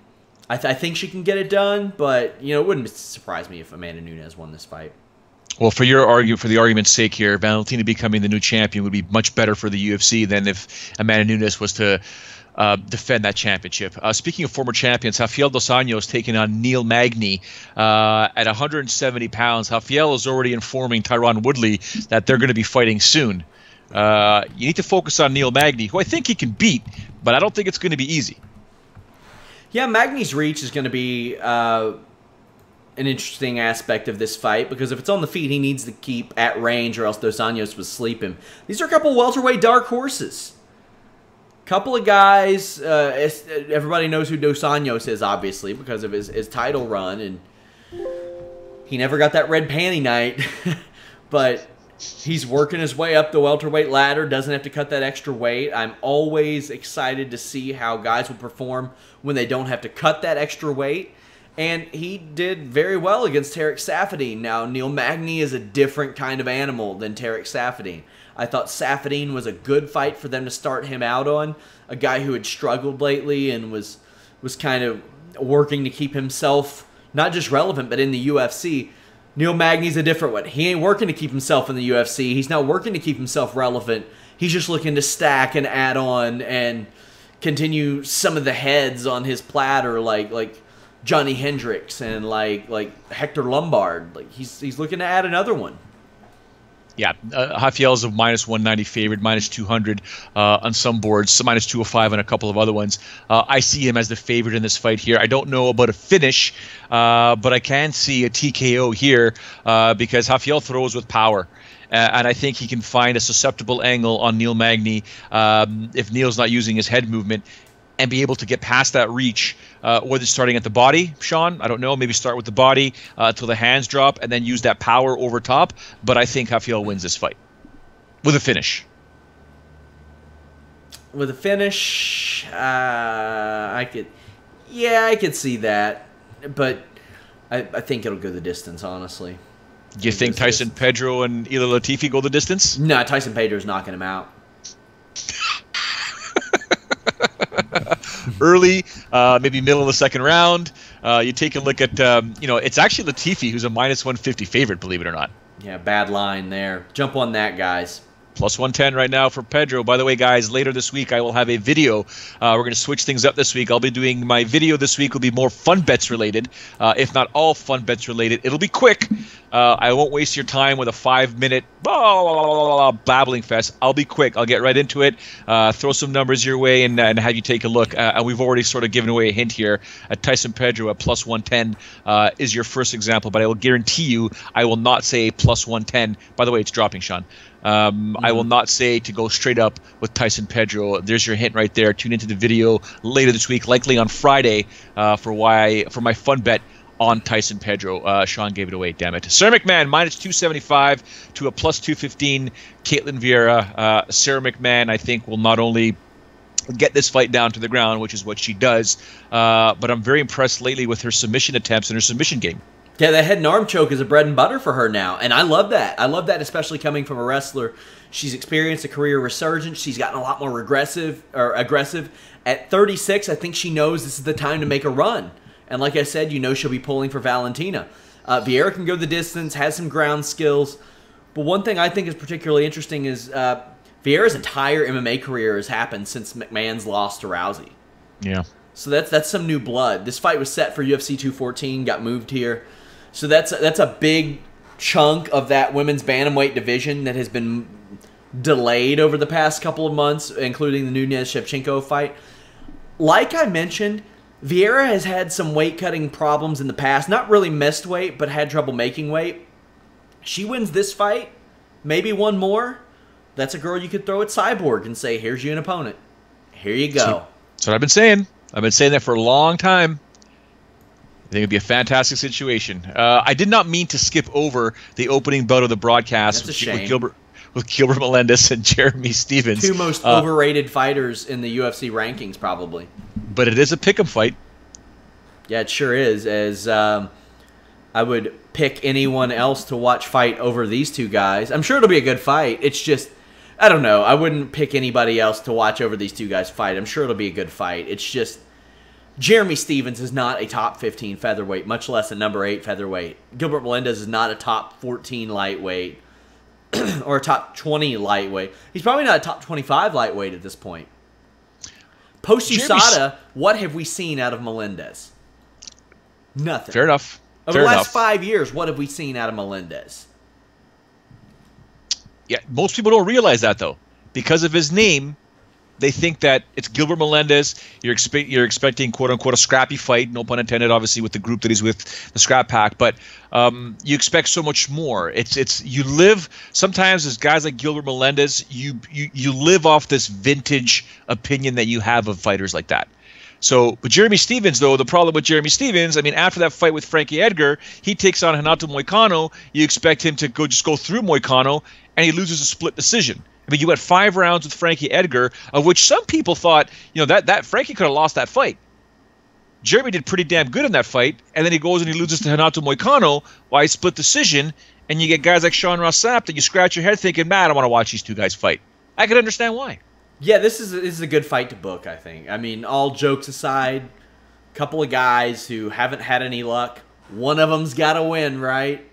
I think she can get it done. But it wouldn't surprise me if Amanda Nunes won this fight. Well, for the argument's sake here, Valentina becoming the new champion would be much better for the UFC than if Amanda Nunes was to defend that championship. Speaking of former champions, Rafael dos Anjos taking on Neil Magny at 170 pounds. Rafael is already informing Tyron Woodley that they're going to be fighting soon. You need to focus on Neil Magny, who I think he can beat, but I don't think it's going to be easy. Yeah, Magny's reach is going to be an interesting aspect of this fight, because if it's on the feet, he needs to keep at range, or else Dos Anjos would sleep him. These are a couple welterweight dark horses. Couple of guys, everybody knows who Dos Anjos is, obviously, because of his title run, and he never got that red panty night, but he's working his way up the welterweight ladder, doesn't have to cut that extra weight. I'm always excited to see how guys will perform when they don't have to cut that extra weight. And he did very well against Tarek Saffiedine. Now, Neil Magny is a different kind of animal than Tarek Saffiedine. I thought Saffiedine was a good fight for them to start him out on. A guy who had struggled lately and was kind of working to keep himself not just relevant, but in the UFC. Neil Magny's a different one. He ain't working to keep himself in the UFC. He's not working to keep himself relevant. He's just looking to stack and add on and continue some of the heads on his platter, like Johnny Hendricks and like Hector Lombard. Like he's looking to add another one. Yeah, Rafael's a minus 190 favorite, minus 200 on some boards, so minus 205 on a couple of other ones. I see him as the favorite in this fight here. I don't know about a finish, but I can see a TKO here because Rafael throws with power. And I think he can find a susceptible angle on Neil Magny if Neil's not using his head movement, and be able to get past that reach, whether starting at the body, Sean, I don't know, maybe start with the body till the hands drop and then use that power over top. But I think Rafael wins this fight with a finish. With a finish, I could see that, but I think it'll go the distance, honestly. Do you think Tyson Pedro and Ilir Latifi go the distance? No, Tyson Pedro's knocking him out. Early, maybe middle of the second round. You take a look at, it's actually Latifi who's a minus 150 favorite, believe it or not. Yeah, bad line there. Jump on that, guys. Plus 110 right now for Pedro. By the way, guys, later this week I will have a video. We're going to switch things up this week. I'll be doing my video this week will be more fun bets related, if not all fun bets related. It'll be quick, I won't waste your time with a 5-minute babbling fest. I'll be quick. I'll get right into it. Throw some numbers your way and have you take a look. And we've already sort of given away a hint here. Tyson Pedro at plus 110 is your first example, but I will guarantee you I will not say plus 110. By the way, it's dropping, Sean. I will not say to go straight up with Tyson Pedro. There's your hint right there. Tune into the video later this week, likely on Friday, for my fun bet on Tyson Pedro. Sean gave it away, damn it. Sarah McMahon, minus 275 to a plus 215. Caitlin Vieira. Sarah McMahon, I think, will not only get this fight down to the ground, which is what she does, but I'm very impressed lately with her submission attempts and her submission game. Yeah, that head and arm choke is a bread and butter for her now, and I love that. I love that, especially coming from a wrestler. She's experienced a career resurgence. She's gotten a lot more aggressive. At 36, I think she knows this is the time to make a run. And like I said, you know she'll be pulling for Valentina. Vieira can go the distance, has some ground skills. But one thing I think is particularly interesting is Vieira's entire MMA career has happened since McMahon's loss to Rousey. Yeah. So that's some new blood. This fight was set for UFC 214, got moved here. So that's a big chunk of that women's bantamweight division that has been delayed over the past couple of months, including the Nunes-Shevchenko fight. Like I mentioned, Vieira has had some weight-cutting problems in the past. Not really missed weight, but had trouble making weight. She wins this fight, maybe one more. That's a girl you could throw at Cyborg and say, here's you an opponent. Here you go. That's what I've been saying. I've been saying that for a long time. I think it'd be a fantastic situation. I did not mean to skip over the opening bout of the broadcast with Gilbert Melendez and Jeremy Stephens. Two most overrated fighters in the UFC rankings, probably. But it is a pick'em fight. Yeah, it sure is. As I would pick anyone else to watch fight over these two guys. I'm sure it'll be a good fight. It's just, I don't know. I wouldn't pick anybody else to watch over these two guys fight. I'm sure it'll be a good fight. It's just, Jeremy Stephens is not a top 15 featherweight, much less a number 8 featherweight. Gilbert Melendez is not a top 14 lightweight or a top 20 lightweight. He's probably not a top 25 lightweight at this point. Post-USADA, what have we seen out of Melendez? Nothing. Fair enough. Over the last 5 years, what have we seen out of Melendez? Yeah, most people don't realize that, though. Because of his name, they think that it's Gilbert Melendez. You're expecting, quote-unquote, a scrappy fight. No pun intended, obviously, with the group that he's with, the Scrap Pack. But you expect so much more. You live, sometimes as guys like Gilbert Melendez, you live off this vintage opinion that you have of fighters like that. So, but Jeremy Stephens, though, the problem with Jeremy Stephens, I mean, after that fight with Frankie Edgar, he takes on Renato Moicano. You expect him to go through Moicano, and he loses a split decision. I mean, you had 5 rounds with Frankie Edgar, of which some people thought, that Frankie could have lost that fight. Jeremy did pretty damn good in that fight, and then he goes and he loses to Renato Moicano by a split decision, and you get guys like Sean Ross Sapp that you scratch your head thinking, man, I want to watch these two guys fight. I can understand why. Yeah, this is a good fight to book, I think. I mean, all jokes aside, a couple of guys who haven't had any luck. One of them's got to win, right?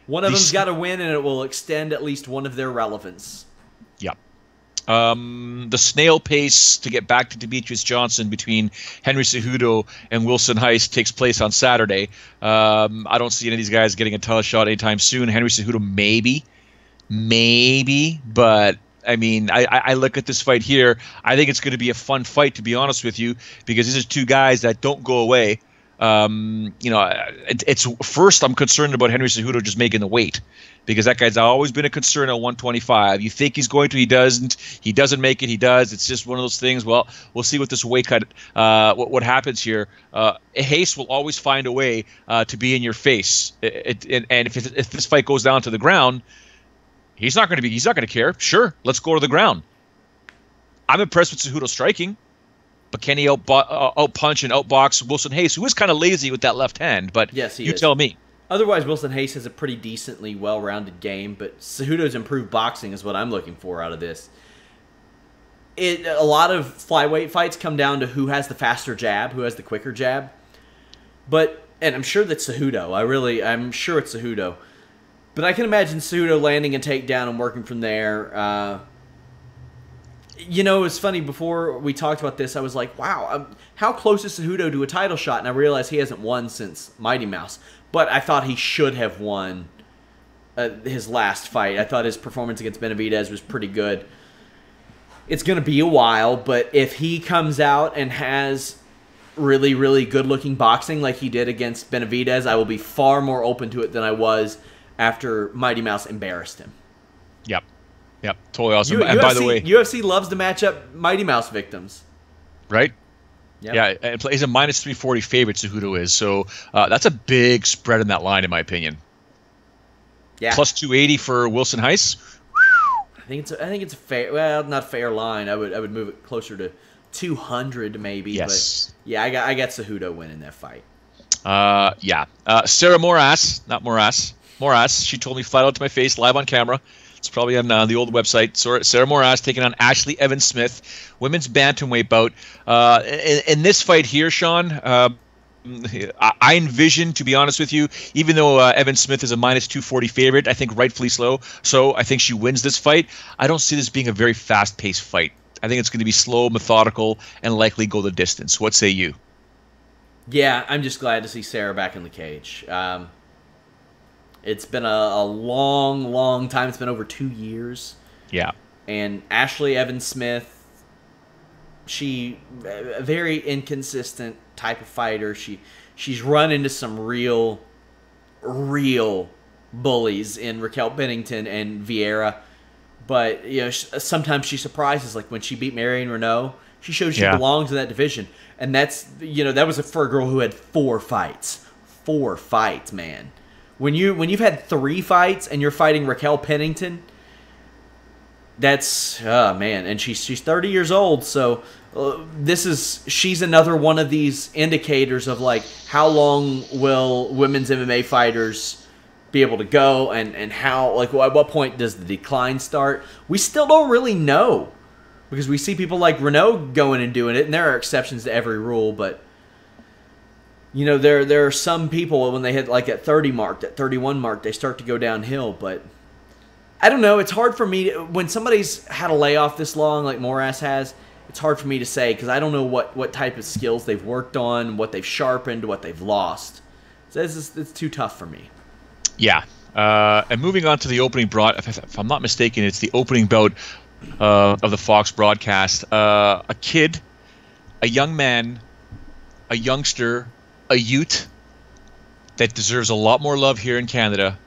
One of them's got to win, and it will extend at least one of their relevance. Yeah. The snail pace to get back to Demetrius Johnson between Henry Cejudo and Wilson Heist takes place on Saturday. I don't see any of these guys getting a title shot anytime soon. Henry Cejudo, maybe, but I mean, I look at this fight here. I think it's going to be a fun fight, to be honest with you, because these are two guys that don't go away. It's first I'm concerned about Henry Cejudo just making the weight, because that guy's always been a concern at 125. You think he's going to, he doesn't. He doesn't make it, he does. It's just one of those things. Well, we'll see what this weight cut, what happens here. Hayes will always find a way to be in your face, and if this fight goes down to the ground, he's not going to care. Sure, let's go to the ground. I'm impressed with Cejudo striking. But can he out-punch and outbox Wilson Hayes, who is kind of lazy with that left hand? But yes, you tell me. Otherwise, Wilson Hayes has a pretty decently well-rounded game, but Cejudo's improved boxing is what I'm looking for out of this. A lot of flyweight fights come down to who has the faster jab, who has the quicker jab. And I'm sure that's Cejudo. I'm sure it's Cejudo. But I can imagine Cejudo landing a takedown and working from there. You know, it's funny, before we talked about this, I was like, wow, how close is Cejudo to a title shot? And I realized he hasn't won since Mighty Mouse. But I thought he should have won his last fight. I thought his performance against Benavidez was pretty good. It's going to be a while, but if he comes out and has really, really good-looking boxing like he did against Benavidez, I will be far more open to it than I was after Mighty Mouse embarrassed him. Yep, totally awesome. And by the way, UFC loves to match up Mighty Mouse victims. Right? Yep. Yeah, and he's a minus 340 favorite, Cejudo is. So that's a big spread in that line, in my opinion. Yeah. Plus 280 for Wilson Heiss. I think it's a fair, well, not fair line. I would move it closer to 200 maybe. Yes. But yeah, I got Cejudo winning that fight. Yeah. Sarah Moras, not Moras. Moras. She told me flat out to my face, live on camera. It's probably on the old website. Sarah Moras taking on Ashley Evans-Smith, women's bantamweight bout. In this fight here, Sean, I envision, to be honest with you, even though Evans-Smith is a minus 240 favorite, I think rightfully so. So I think she wins this fight. I don't see this being a very fast-paced fight. I think it's going to be slow, methodical, and likely go the distance. What say you? Yeah, I'm just glad to see Sarah back in the cage. It's been a long, long time. It's been over 2 years. Yeah. And Ashley Evans-Smith, she a very inconsistent type of fighter. She's run into some real bullies in Raquel Pennington and Vieira. But you know, sometimes she surprises. Like when she beat Marion Renault, she showed she belongs in that division. And that's, you know, that was for a girl who had 4 fights. 4 fights, man. When you've had 3 fights and you're fighting Raquel Pennington, that's man. And she's 30 years old, so she's another one of these indicators of like how long will women's MMA fighters be able to go, and how, like, at what point does the decline start? We still don't really know, because we see people like Renault going and doing it, and there are exceptions to every rule, but you know, there are some people, when they hit like that 30 mark, that 31 mark, they start to go downhill. But I don't know. It's hard for me when somebody's had a layoff this long, like Moras has. It's hard for me to say, because I don't know what type of skills they've worked on, what they've sharpened, what they've lost. So it's too tough for me. Yeah. And moving on to the opening if I'm not mistaken, it's the opening bout of the Fox broadcast. A kid, a young man, a youngster, a Ute that deserves a lot more love here in Canada,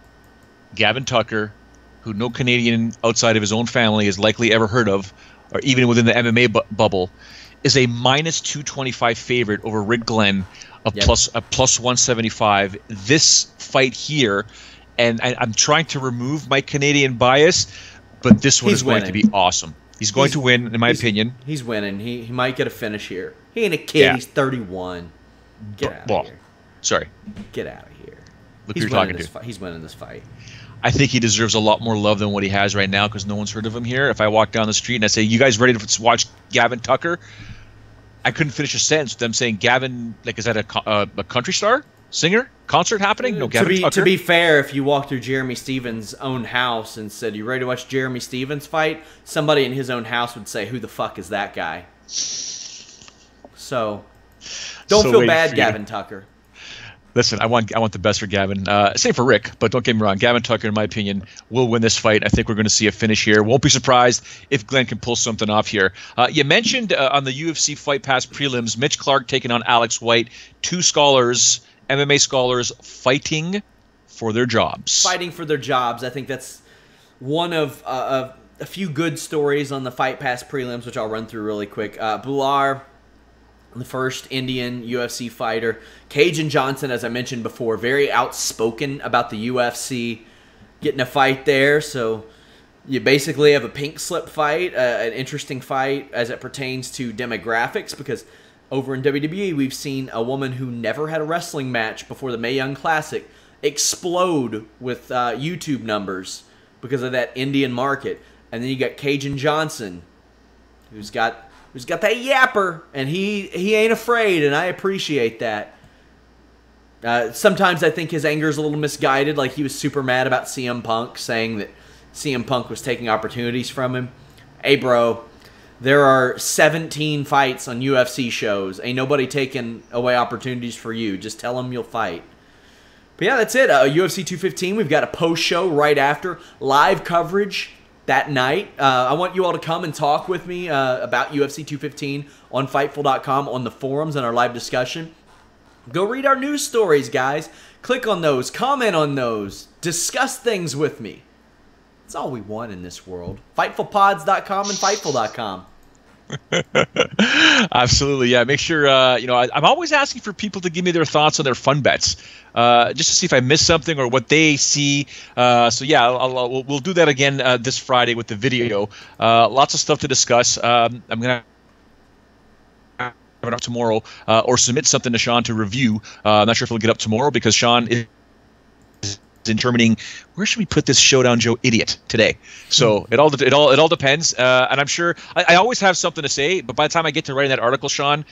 Gavin Tucker, who no Canadian outside of his own family has likely ever heard of, or even within the MMA bubble, is a minus 225 favorite over Rick Glenn of plus 175. This fight here, and I'm trying to remove my Canadian bias, but this one is going to be awesome. He's going to win, in my opinion. He's winning. He might get a finish here. He ain't a kid. Yeah. He's 31. Get out of here. Sorry. Get out of here. Look who you're talking to. He's winning this fight. I think he deserves a lot more love than what he has right now, because no one's heard of him here. If I walk down the street and I say, "You guys ready to watch Gavin Tucker?" I couldn't finish a sentence with them saying Gavin, like, is that a country star? Singer? Concert happening? No, Gavin Tucker? To be fair, if you walk through Jeremy Stevens' own house and said, "You ready to watch Jeremy Stevens fight?" somebody in his own house would say, "Who the fuck is that guy?" So, don't feel bad, Gavin Tucker. Listen, I want the best for Gavin. Same for Rick, but don't get me wrong. Gavin Tucker, in my opinion, will win this fight. I think we're going to see a finish here. Won't be surprised if Glenn can pull something off here. You mentioned on the UFC Fight Pass prelims, Mitch Clark taking on Alex White. 2 scholars, MMA scholars, fighting for their jobs. Fighting for their jobs. I think that's one of a few good stories on the Fight Pass prelims, which I'll run through really quick. Bular, the first Indian UFC fighter. Cajun Johnson, as I mentioned before, very outspoken about the UFC getting a fight there. So you basically have a pink slip fight, an interesting fight as it pertains to demographics, because over in WWE, we've seen a woman who never had a wrestling match before the Mae Young Classic explode with YouTube numbers because of that Indian market. And then you got Cajun Johnson, who's got that yapper, and he ain't afraid, and I appreciate that. Sometimes I think his anger is a little misguided, like he was super mad about CM Punk, saying that CM Punk was taking opportunities from him. Hey, bro, There are 17 fights on UFC shows. Ain't nobody taking away opportunities for you. Just tell them you'll fight. But yeah, that's it. UFC 215. We've got a post show right after. Live coverage that night. I want you all to come and talk with me about UFC 215 on Fightful.com, on the forums and our live discussion. Go read our news stories, guys. Click on those. Comment on those. Discuss things with me. That's all we want in this world. Fightfulpods.com and Fightful.com. Absolutely, yeah. Make sure, I'm always asking for people to give me their thoughts on their fun bets, just to see if I missed something or what they see. So yeah, we'll do that again this Friday with the video. Lots of stuff to discuss. I'm going to have it up tomorrow or submit something to Sean to review. I'm not sure if it'll get up tomorrow because Sean is determining where should we put this Showdown Joe idiot today. So it all depends, and I'm sure I always have something to say, but by the time I get to writing that article, Sean,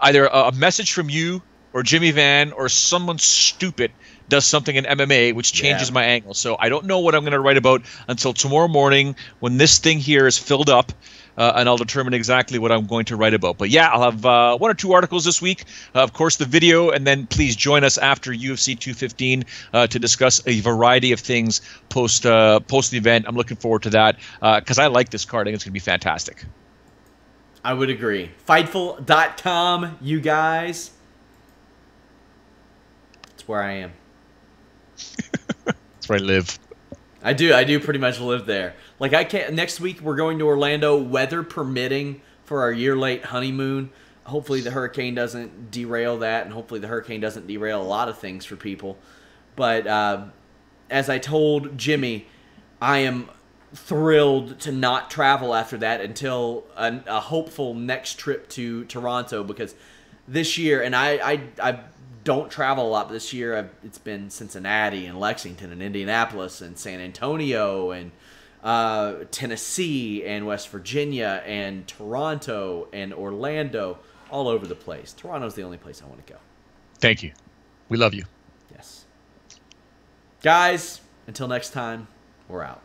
either a message from you or Jimmy Van or someone stupid does something in MMA which changes my angle. So I don't know what I'm going to write about until tomorrow morning when this thing here is filled up. And I'll determine exactly what I'm going to write about. But yeah, I'll have 1 or 2 articles this week. Of course, the video, and then please join us after UFC 215 to discuss a variety of things post the event. I'm looking forward to that because I like this card. I think it's going to be fantastic. I would agree. Fightful.com, you guys. That's where I am. That's where I live. I do pretty much live there. Like, I can't. Next week we're going to Orlando, weather permitting, for our year-late honeymoon. Hopefully the hurricane doesn't derail that, and hopefully the hurricane doesn't derail a lot of things for people. But as I told Jimmy, I am thrilled to not travel after that until a hopeful next trip to Toronto, because this year, and I don't travel a lot, but this year it's been Cincinnati and Lexington and Indianapolis and San Antonio and Tennessee and West Virginia and Toronto and Orlando, all over the place. Toronto's the only place I want to go. Thank you. We love you. Yes. Guys, until next time, we're out.